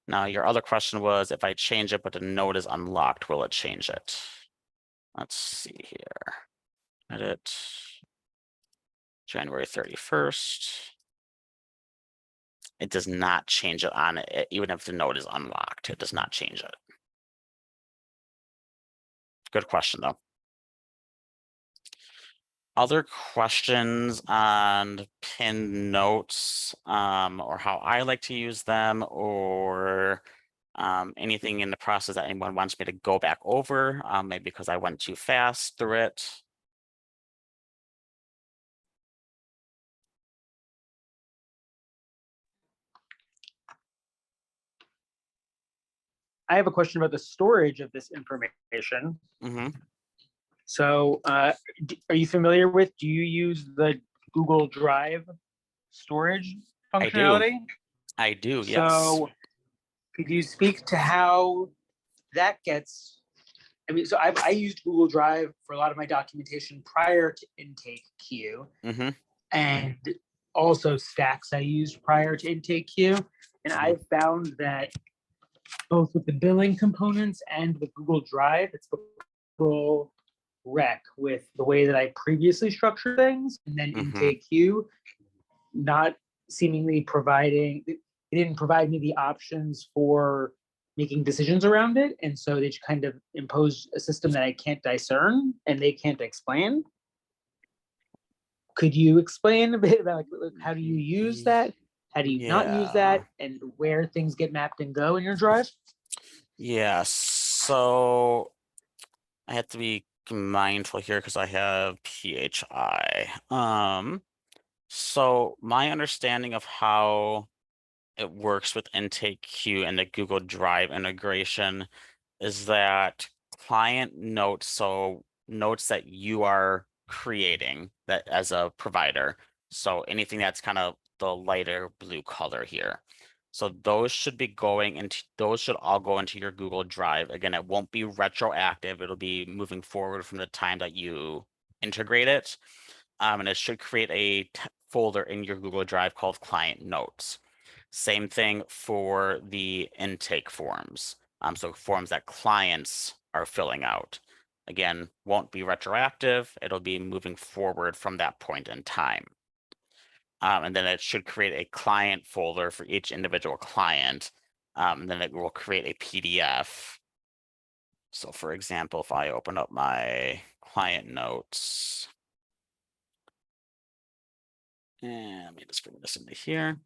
Now, your other question was, if I change it, but the note is unlocked, will it change it? Let's see here. Edit January 31st. It does not change it on it, even if the node is unlocked. It does not change it. Good question, though. Other questions on pin notes, or how I like to use them, or anything in the process that anyone wants me to go back over, maybe because I went too fast through it. I have a question about the storage of this information. Mm-hmm. So are you familiar with, do you use the Google Drive storage functionality? I do, yes. So could you speak to how that gets, I mean, so I used Google Drive for a lot of my documentation prior to IntakeQ, Mm-hmm. and also Stacks I used prior to IntakeQ. And I found that both with the billing components and with Google Drive, it's a little wreck with the way that I previously structured things, and then IntakeQ not seemingly providing, it didn't provide me the options for making decisions around it, and so they just kind of imposed a system that I can't discern and they can't explain. Could you explain a bit about like how do you use that? How do you not use that? And where things get mapped and go in your drive? Yeah, so I have to be mindful here because I have PHI. So my understanding of how it works with IntakeQ and the Google Drive integration is that client notes, so notes that you are creating that as a provider. So anything that's kind of the lighter blue color here. So those should be going into, those should all go into your Google Drive. Again, it won't be retroactive. It'll be moving forward from the time that you integrate it. And it should create a folder in your Google Drive called Client Notes. Same thing for the intake forms. So forms that clients are filling out. Again, won't be retroactive. It'll be moving forward from that point in time. And then it should create a client folder for each individual client. Then it will create a PDF. So for example, if I open up my client notes, and let me just bring this into here.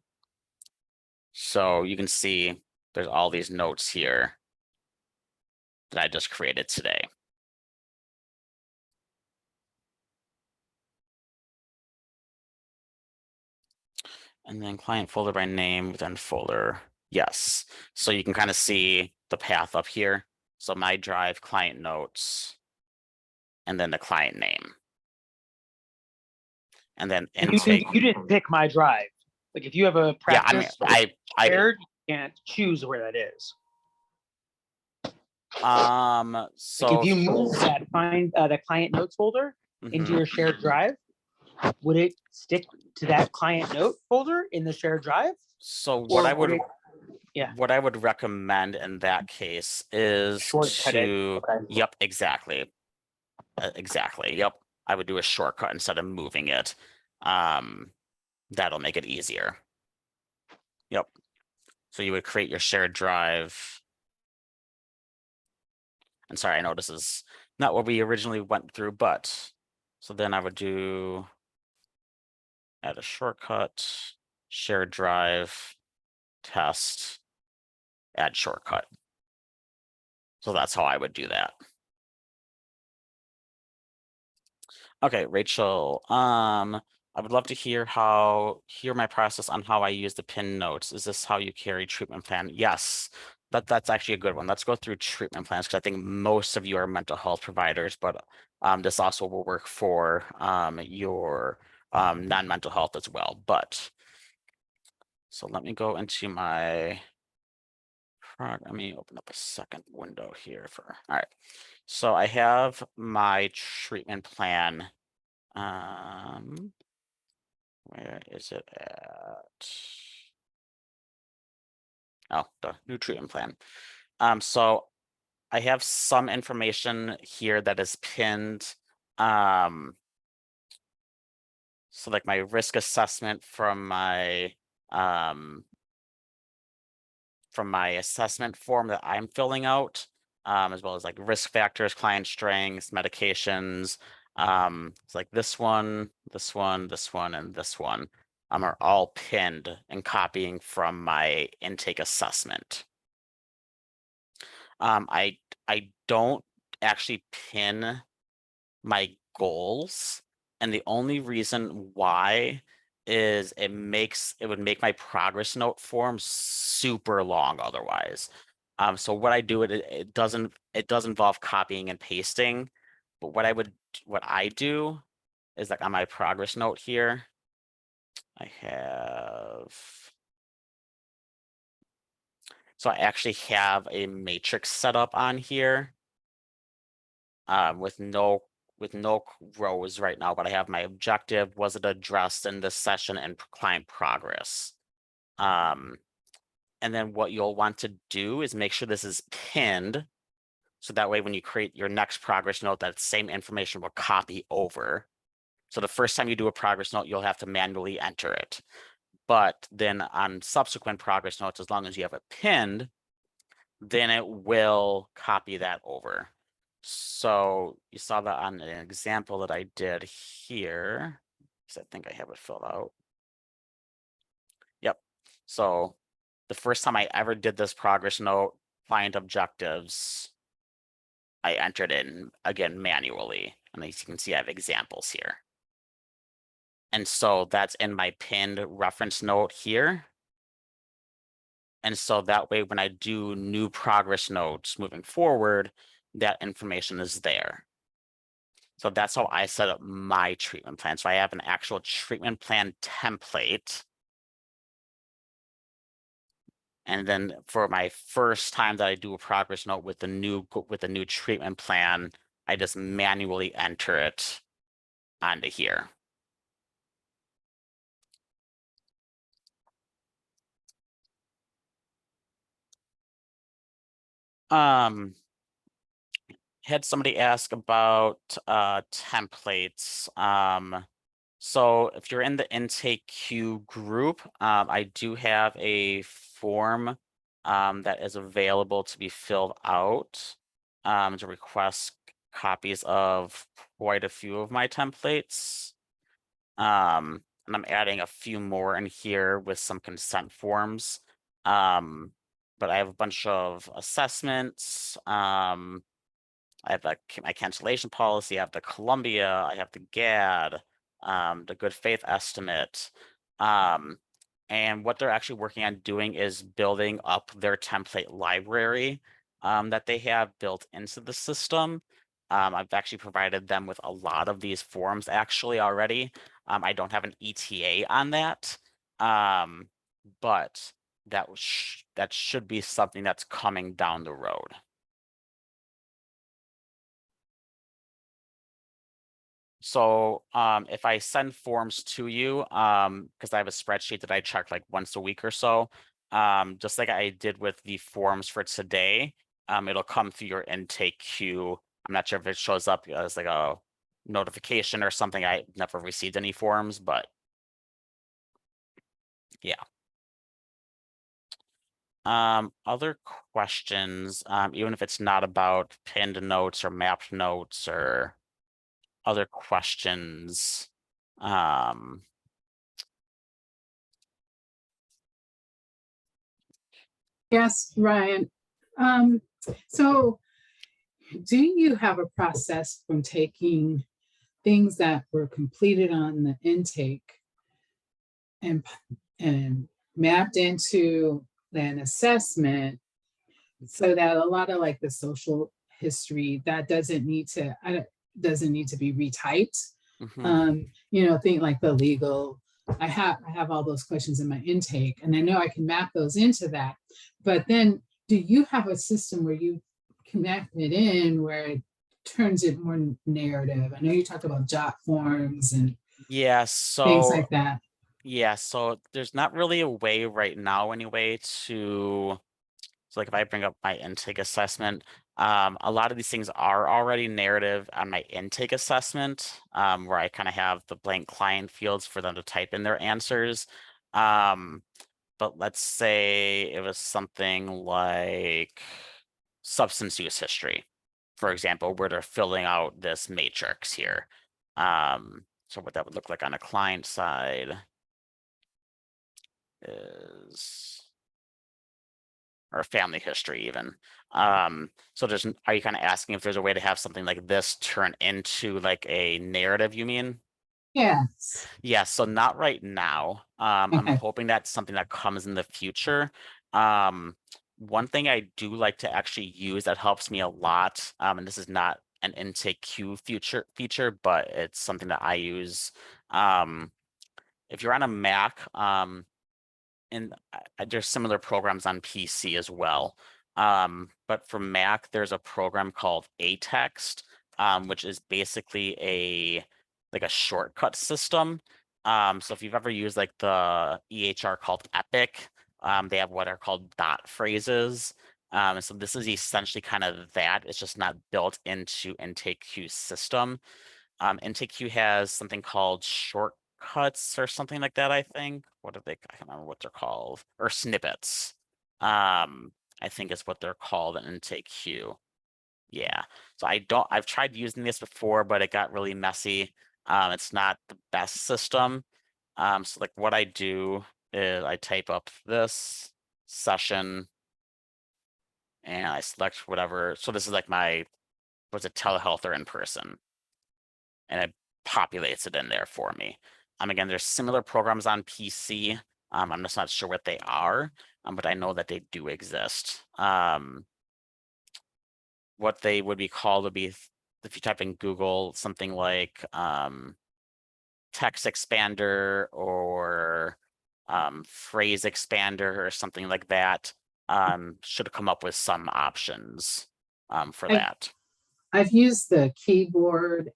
So you can see there's all these notes here that I just created today. And then client folder by name, then folder, yes. So you can kind of see the path up here. So my drive, client notes, and then the client name. And then intake. You didn't pick my drive. Like if you have a Yeah, practice I shared, you can't choose where that is. so Like if you move that the client notes folder into your shared drive, would it stick to that client note folder in the shared drive? So what I would yeah. What I would recommend in that case is Shortcut to, it. Okay. Yep, exactly. Exactly. Yep. I would do a shortcut instead of moving it. That'll make it easier. Yep. So you would create your shared drive. And sorry, I know this is not what we originally went through, but so then I would do add a shortcut, shared drive, test, add shortcut. So that's how I would do that. Okay, Rachel, I would love to hear my process on how I use the pin notes. Is this how you carry treatment plan? Yes, that's actually a good one. Let's go through treatment plans because I think most of you are mental health providers, but this also will work for your non-mental health as well. But so let me go into my let me open up a second window here for, all right. So I have my treatment plan. Where is it at? Oh, the new treatment plan. So I have some information here that is pinned. So like my risk assessment from my assessment form that I'm filling out, as well as like risk factors, client strengths, medications. It's like this one, this one, this one, and this one are all pinned and copying from my intake assessment. I don't actually pin my goals, and the only reason why is it would make my progress note form super long otherwise. So what I do, it does involve copying and pasting, but what I do is like on my progress note here, I actually have a matrix set up on here, with no rows right now, but I have my objective, was it addressed in this session, and client progress. And then what you'll want to do is make sure this is pinned, so that way when you create your next progress note, that same information will copy over. So the first time you do a progress note, you'll have to manually enter it. But then on subsequent progress notes, as long as you have it pinned, then it will copy that over. So you saw that on an example that I did here, because I think I have it filled out. Yep. So the first time I ever did this progress note, client objectives, I entered in again manually. And as you can see, I have examples here. And so that's in my pinned reference note here. And so that way, when I do new progress notes moving forward, that information is there. So that's how I set up my treatment plan. So I have an actual treatment plan template. And then for my first time that I do a progress note with the new treatment plan, I just manually enter it onto here. Had somebody ask about templates. So if you're in the IntakeQ group, I do have a form that is available to be filled out to request copies of quite a few of my templates. And I'm adding a few more in here with some consent forms. But I have a bunch of assessments. I have my cancellation policy, I have the Columbia, I have the GAD, the good faith estimate. And what they're actually working on doing is building up their template library that they have built into the system. I've actually provided them with a lot of these forms actually already. I don't have an ETA on that, but that should be something that's coming down the road. So if I send forms to you, because I have a spreadsheet that I check like once a week or so, just like I did with the forms for today, it'll come through your IntakeQ. I'm not sure if it shows up as like a notification or something. I never received any forms, but yeah. Other questions, even if it's not about pinned notes or mapped notes or other questions. Yes, Ryan. So do you have a process from taking things that were completed on the intake and mapped into an assessment so that a lot of like the social history that doesn't need to be retyped? Think like the legal. I have all those questions in my intake, and I know I can map those into that. But then, do you have a system where you connect it in where it turns it more narrative? I know you talk about jot forms and things like that. Yeah, so there's not really a way right now anyway to So like if I bring up my intake assessment, a lot of these things are already narrative on my intake assessment, where I kind of have the blank client fields for them to type in their answers. But let's say it was something like substance use history, for example, where they're filling out this matrix here. So what that would look like on a client side is, or family history even. So there's, are you kind of asking if there's a way to have something like this turn into like a narrative, you mean? Yes. Yeah, so not right now. I'm Okay. hoping that's something that comes in the future. One thing I do like to actually use that helps me a lot, and this is not an IntakeQ feature, but it's something that I use. If you're on a Mac, and there's similar programs on PC as well. But for Mac, there's a program called AText, which is basically a shortcut system. So if you've ever used like the EHR called Epic, they have what are called dot phrases. And so this is essentially kind of that. It's just not built into IntakeQ's system. IntakeQ has something called shortcuts or something like that, I think. What are they? I can't remember what they're called. Or snippets. I think is what they're called in IntakeQ. Yeah. So I've tried using this before, but it got really messy. It's not the best system. So like what I do is I type up this session and I select whatever. So this is like my, was it telehealth or in person? And it populates it in there for me. Again, there's similar programs on PC. I'm just not sure what they are, but I know that they do exist. What they would be called would be, if you type in Google, something like text expander or phrase expander or something like that. Should come up with some options for that. I've used the keyboard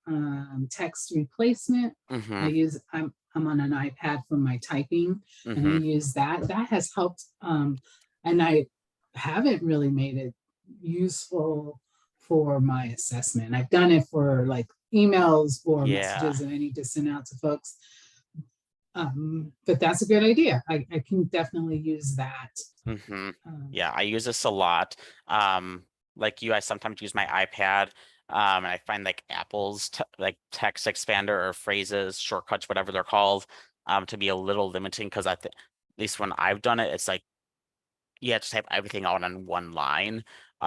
text replacement. Mm-hmm. I'm on an iPad for my typing, and I Mm-hmm. use that. That has helped, and I haven't really made it useful for my assessment. I've done it for like emails or Yeah. messages that I need to send out to folks. But that's a good idea. I can definitely use that. Mm-hmm. Yeah, I use this a lot. Like you, I sometimes use my iPad. And I find like Apple's like text expander or phrases, shortcuts, whatever they're called, to be a little limiting because at least when I've done it, it's like you have to type everything out on one line.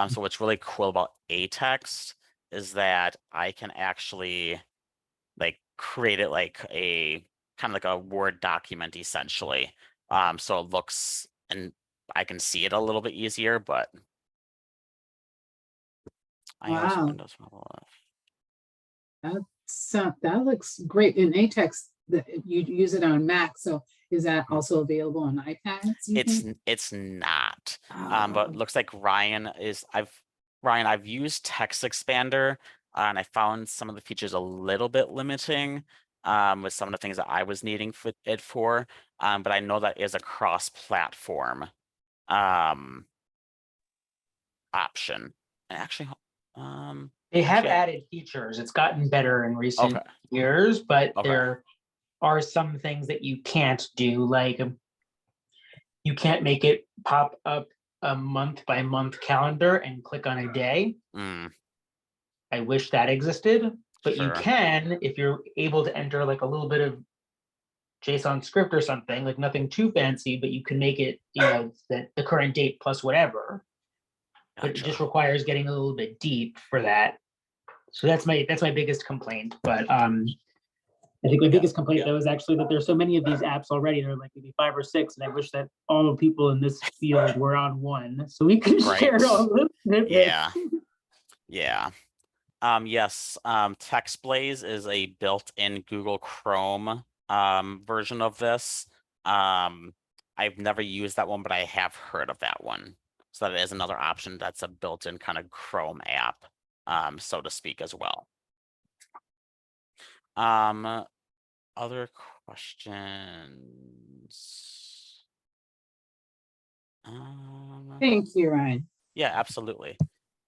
So what's really cool about AText is that I can actually like create it like a kind of like a Word document essentially. So it looks, and I can see it a little bit easier, but iOS, Wow. Windows Mobile. That looks great. In AText, you use it on Mac. So is that also available on iPads? It's not. But Oh. it looks like Ryan, I've used Text Expander, and I found some of the features a little bit limiting with some of the things that I was needing it for. But I know that is a cross-platform option. And actually, They have actually, added features. It's gotten better in recent Okay. years, but Okay. there are some things that you can't do, like you can't make it pop up a month by month calendar and click on a day. I wish that existed, but you Sure. can if you're able to enter like a little bit of JSON script or something, like nothing too fancy, but you can make it, the current date plus whatever. But it just requires getting a little bit deep for that. So that's my biggest complaint. But I think my biggest complaint though is actually that there's so many of these apps already. There are like maybe 5 or 6, and I wish that all the people in this field were on one, so we could share all the snippets. Yeah. Yeah. Yes. TextBlaze is a built-in Google Chrome version of this. I've never used that one, but I have heard of that one. So that is another option that's a built-in kind of Chrome app, so to speak, as well. Other questions? Thank you, Ryan. Yeah, absolutely.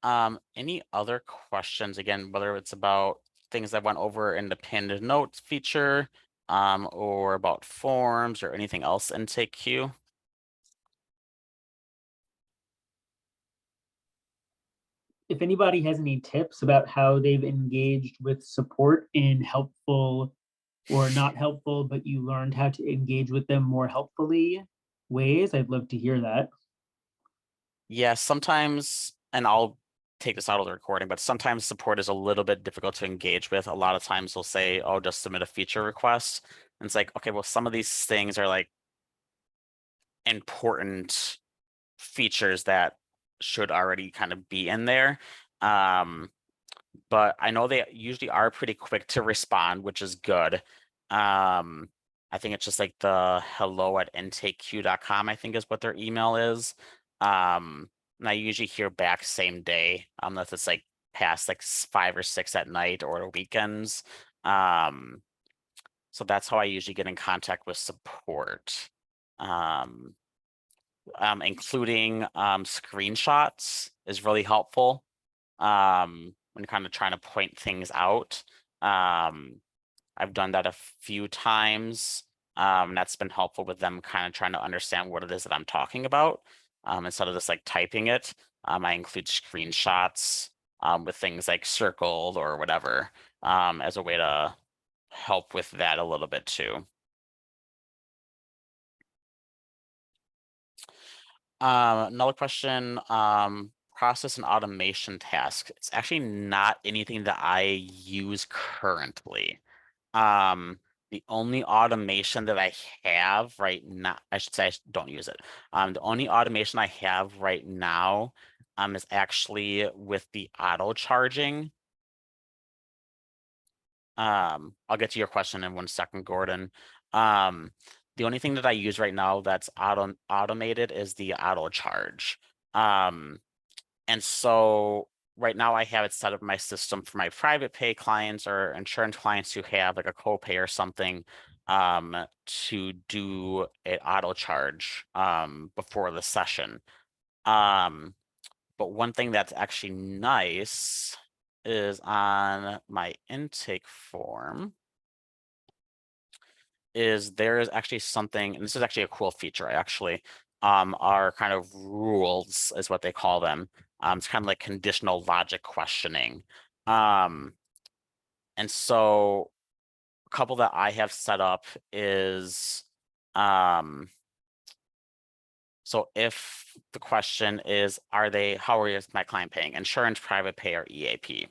Any other questions? Again, whether it's about things I went over in the pinned notes feature, or about forms or anything else in IntakeQ? If anybody has any tips about how they've engaged with support in helpful or not helpful, but you learned how to engage with them more helpfully ways, I'd love to hear that. Yeah, sometimes, and I'll take this out of the recording, but sometimes support is a little bit difficult to engage with. A lot of times they'll say, oh, just submit a feature request. And it's like, okay, well, some of these things are like important features that should already kind of be in there. But I know they usually are pretty quick to respond, which is good. I think it's just like the hello@intakeq.com, I think is what their email is. And I usually hear back same day, unless it's like past like 5 or 6 at night or weekends. So that's how I usually get in contact with support. Including screenshots is really helpful when kind of trying to point things out. I've done that a few times. That's been helpful with them kind of trying to understand what it is that I'm talking about. Instead of just like typing it, I include screenshots with things like circled or whatever as a way to help with that a little bit too. Another question, process and automation task. It's actually not anything that I use currently. The only automation that I have right now, I should say I don't use it. The only automation I have right now is actually with the auto charging. I'll get to your question in 1 second, Gordon. The only thing that I use right now that's automated is the auto charge. And so right now I have it set up in my system for my private pay clients or insurance clients who have like a copay or something to do an auto charge before the session. But one thing that's actually nice is on my intake form is there is actually something, and this is actually a cool feature actually, are kind of rules is what they call them. It's kind of like conditional logic questioning. And so a couple that I have set up is, so if the question is, how is my client paying? Insurance, private pay, or EAP?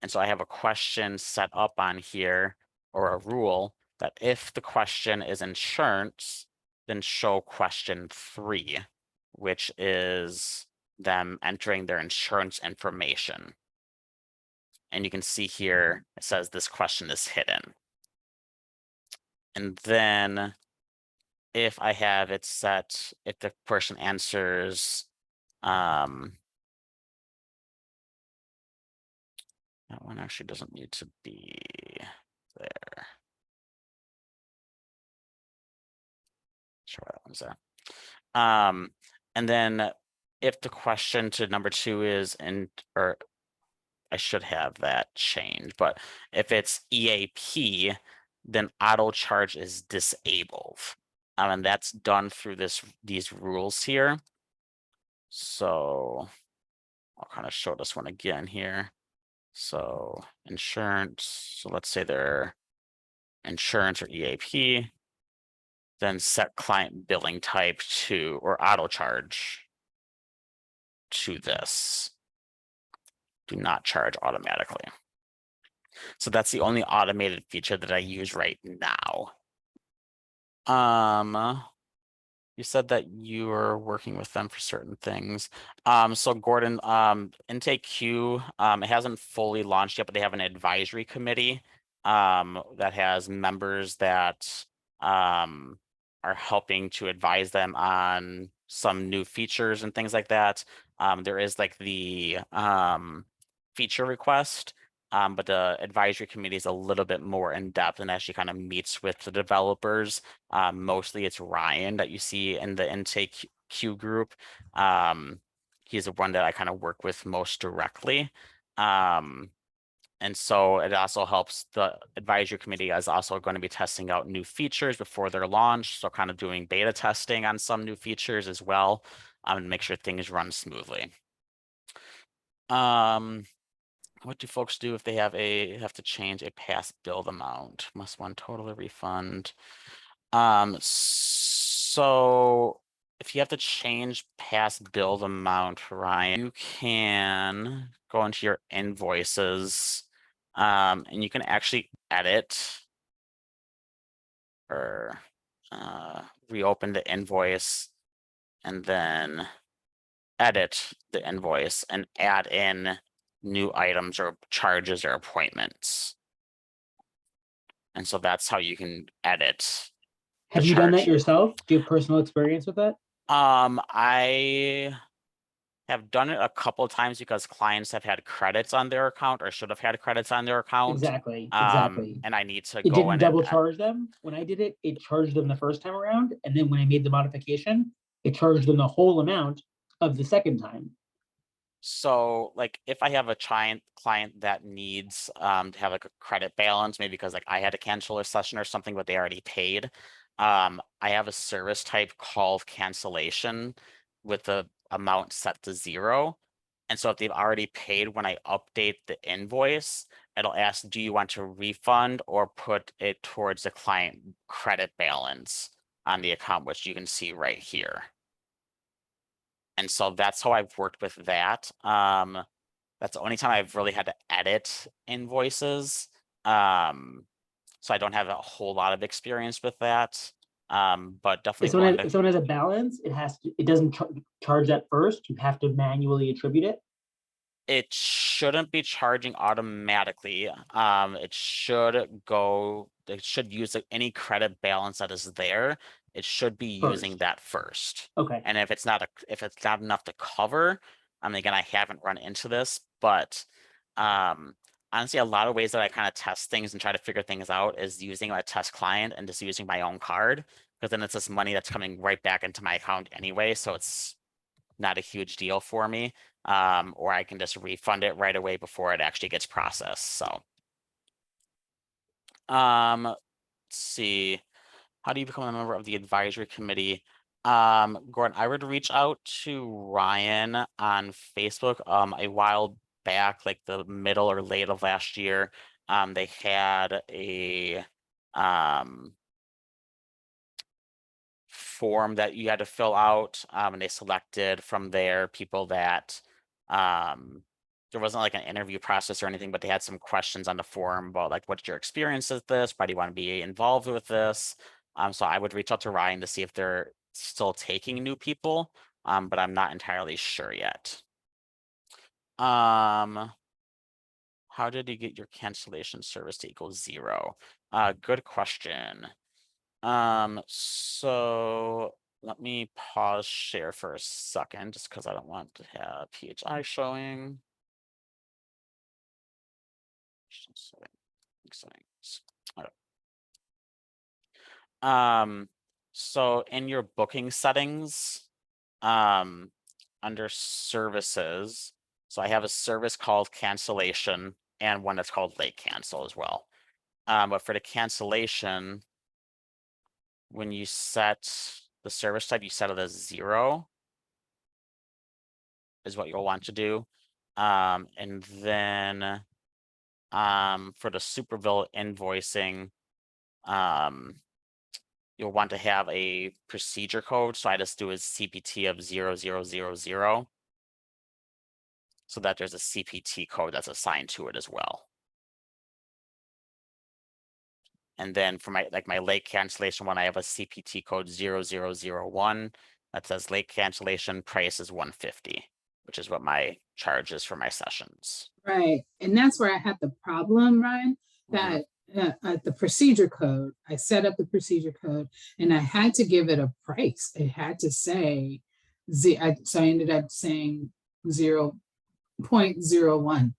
And so I have a question set up on here, or a rule, that if the question is insurance, then show question 3, which is them entering their insurance information. And you can see here, it says this question is hidden. And then if I have it set, if the person answers, that one actually doesn't need to be there. Sure, that one's there. And then if the question to number 2 is or I should have that changed, but if it's EAP, then auto charge is disabled. And that's done through these rules here. So I'll kind of show this one again here. So insurance, so let's say they're insurance or EAP, then set client billing type to, or auto charge to this. Do not charge automatically. So that's the only automated feature that I use right now. You said that you are working with them for certain things. So Gordon, IntakeQ, it hasn't fully launched yet, but they have an advisory committee that has members that are helping to advise them on some new features and things like that. There is like the feature request, but the advisory committee is a little bit more in depth and actually kind of meets with the developers. Mostly it's Ryan that you see in the intake IntakeQ group. He's the one that I kind of work with most directly. And so it also helps. The advisory committee is also going to be testing out new features before they're launched. So kind of doing beta testing on some new features as well, to make sure things run smoothly. What do folks do if they have to change a past build amount? Must one totally refund? So if you have to change past build amount, Ryan, you can go into your invoices, and you can actually edit or reopen the invoice and then edit the invoice and add in new items or charges or appointments. And so that's how you can edit. Have you done that yourself? Do you have personal experience with that? I have done it a couple of times because clients have had credits on their account or should have had credits on their account. Exactly. And I need to It go in didn't double and charge them. When I did it, it charged them the first time around. And then when I made the modification, it charged them the whole amount of the second time. So like if I have a client that needs to have like a credit balance, maybe because like I had to cancel a session or something, but they already paid. I have a service type called cancellation with the amount set to 0. And so if they've already paid, when I update the invoice, it'll ask, do you want to refund or put it towards the client credit balance on the account, which you can see right here. And so that's how I've worked with that. That's the only time I've really had to edit invoices. So I don't have a whole lot of experience with that. But definitely if someone has a balance, it doesn't charge that first. You have to manually attribute it. It shouldn't be charging automatically. It should use any credit balance that is there. It should be using that first. Okay. And if it's not enough to cover, again, I haven't run into this, but honestly, a lot of ways that I kind of test things and try to figure things out is using a test client and just using my own card, because then it's just money that's coming right back into my account anyway, so it's not a huge deal for me. Or I can just refund it right away before it actually gets processed. So let's see. How do you become a member of the advisory committee? Gordon, I would reach out to Ryan on Facebook a while back, like the middle or late of last year. They had a form that you had to fill out, and they selected from there people that there wasn't like an interview process or anything, but they had some questions on the forum about like, what's your experience with this? Why do you want to be involved with this? So I would reach out to Ryan to see if they're still taking new people, but I'm not entirely sure yet. How did you get your cancellation service to equal 0? Good question. So let me pause share for a second, just because I don't want to have PHI showing. Okay. So in your booking settings, under services, so I have a service called cancellation and one that's called late cancel as well. But for the cancellation, when you set the service type, you set it as 0 is what you'll want to do. And then for the Superville invoicing, you'll want to have a procedure code. So I just do a CPT of 0000, so that there's a CPT code that's assigned to it as well. And then for my late cancellation one, I have a CPT code 0001 that says late cancellation price is $150, which is what my charge is for my sessions. Right. And that's where I had the problem, Ryan, that the procedure code, I set up the procedure code and I had to give it a price. It had to say, so I ended up saying 0.01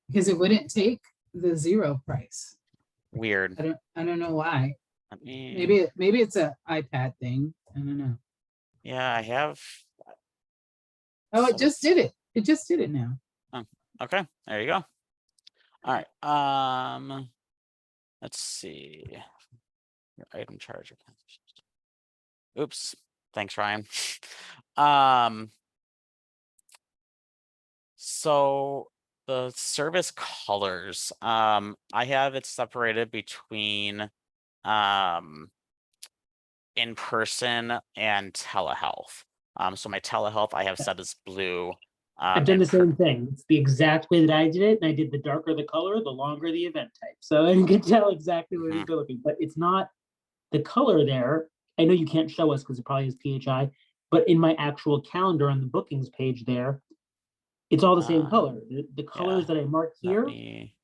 because it wouldn't take the 0 price. Weird. I don't know why. Let me... Maybe it's an iPad thing. I don't know. Yeah, I have. Oh, set it just did it. It just did it now. Okay, there you go. All right. Let's see. Your item charge. Oops. Thanks, Ryan. So the service colors, I have it separated between in person and telehealth. So my telehealth I have set as blue. I've done in the same thing. It's the exact way that I did it. And I did the darker the color, the longer the event type. So you can tell exactly where Mhm. you're looking, but it's not the color there. I know you can't show us because it probably is PHI, but in my actual calendar on the bookings page there, it's all the same color. The colors that I marked let here me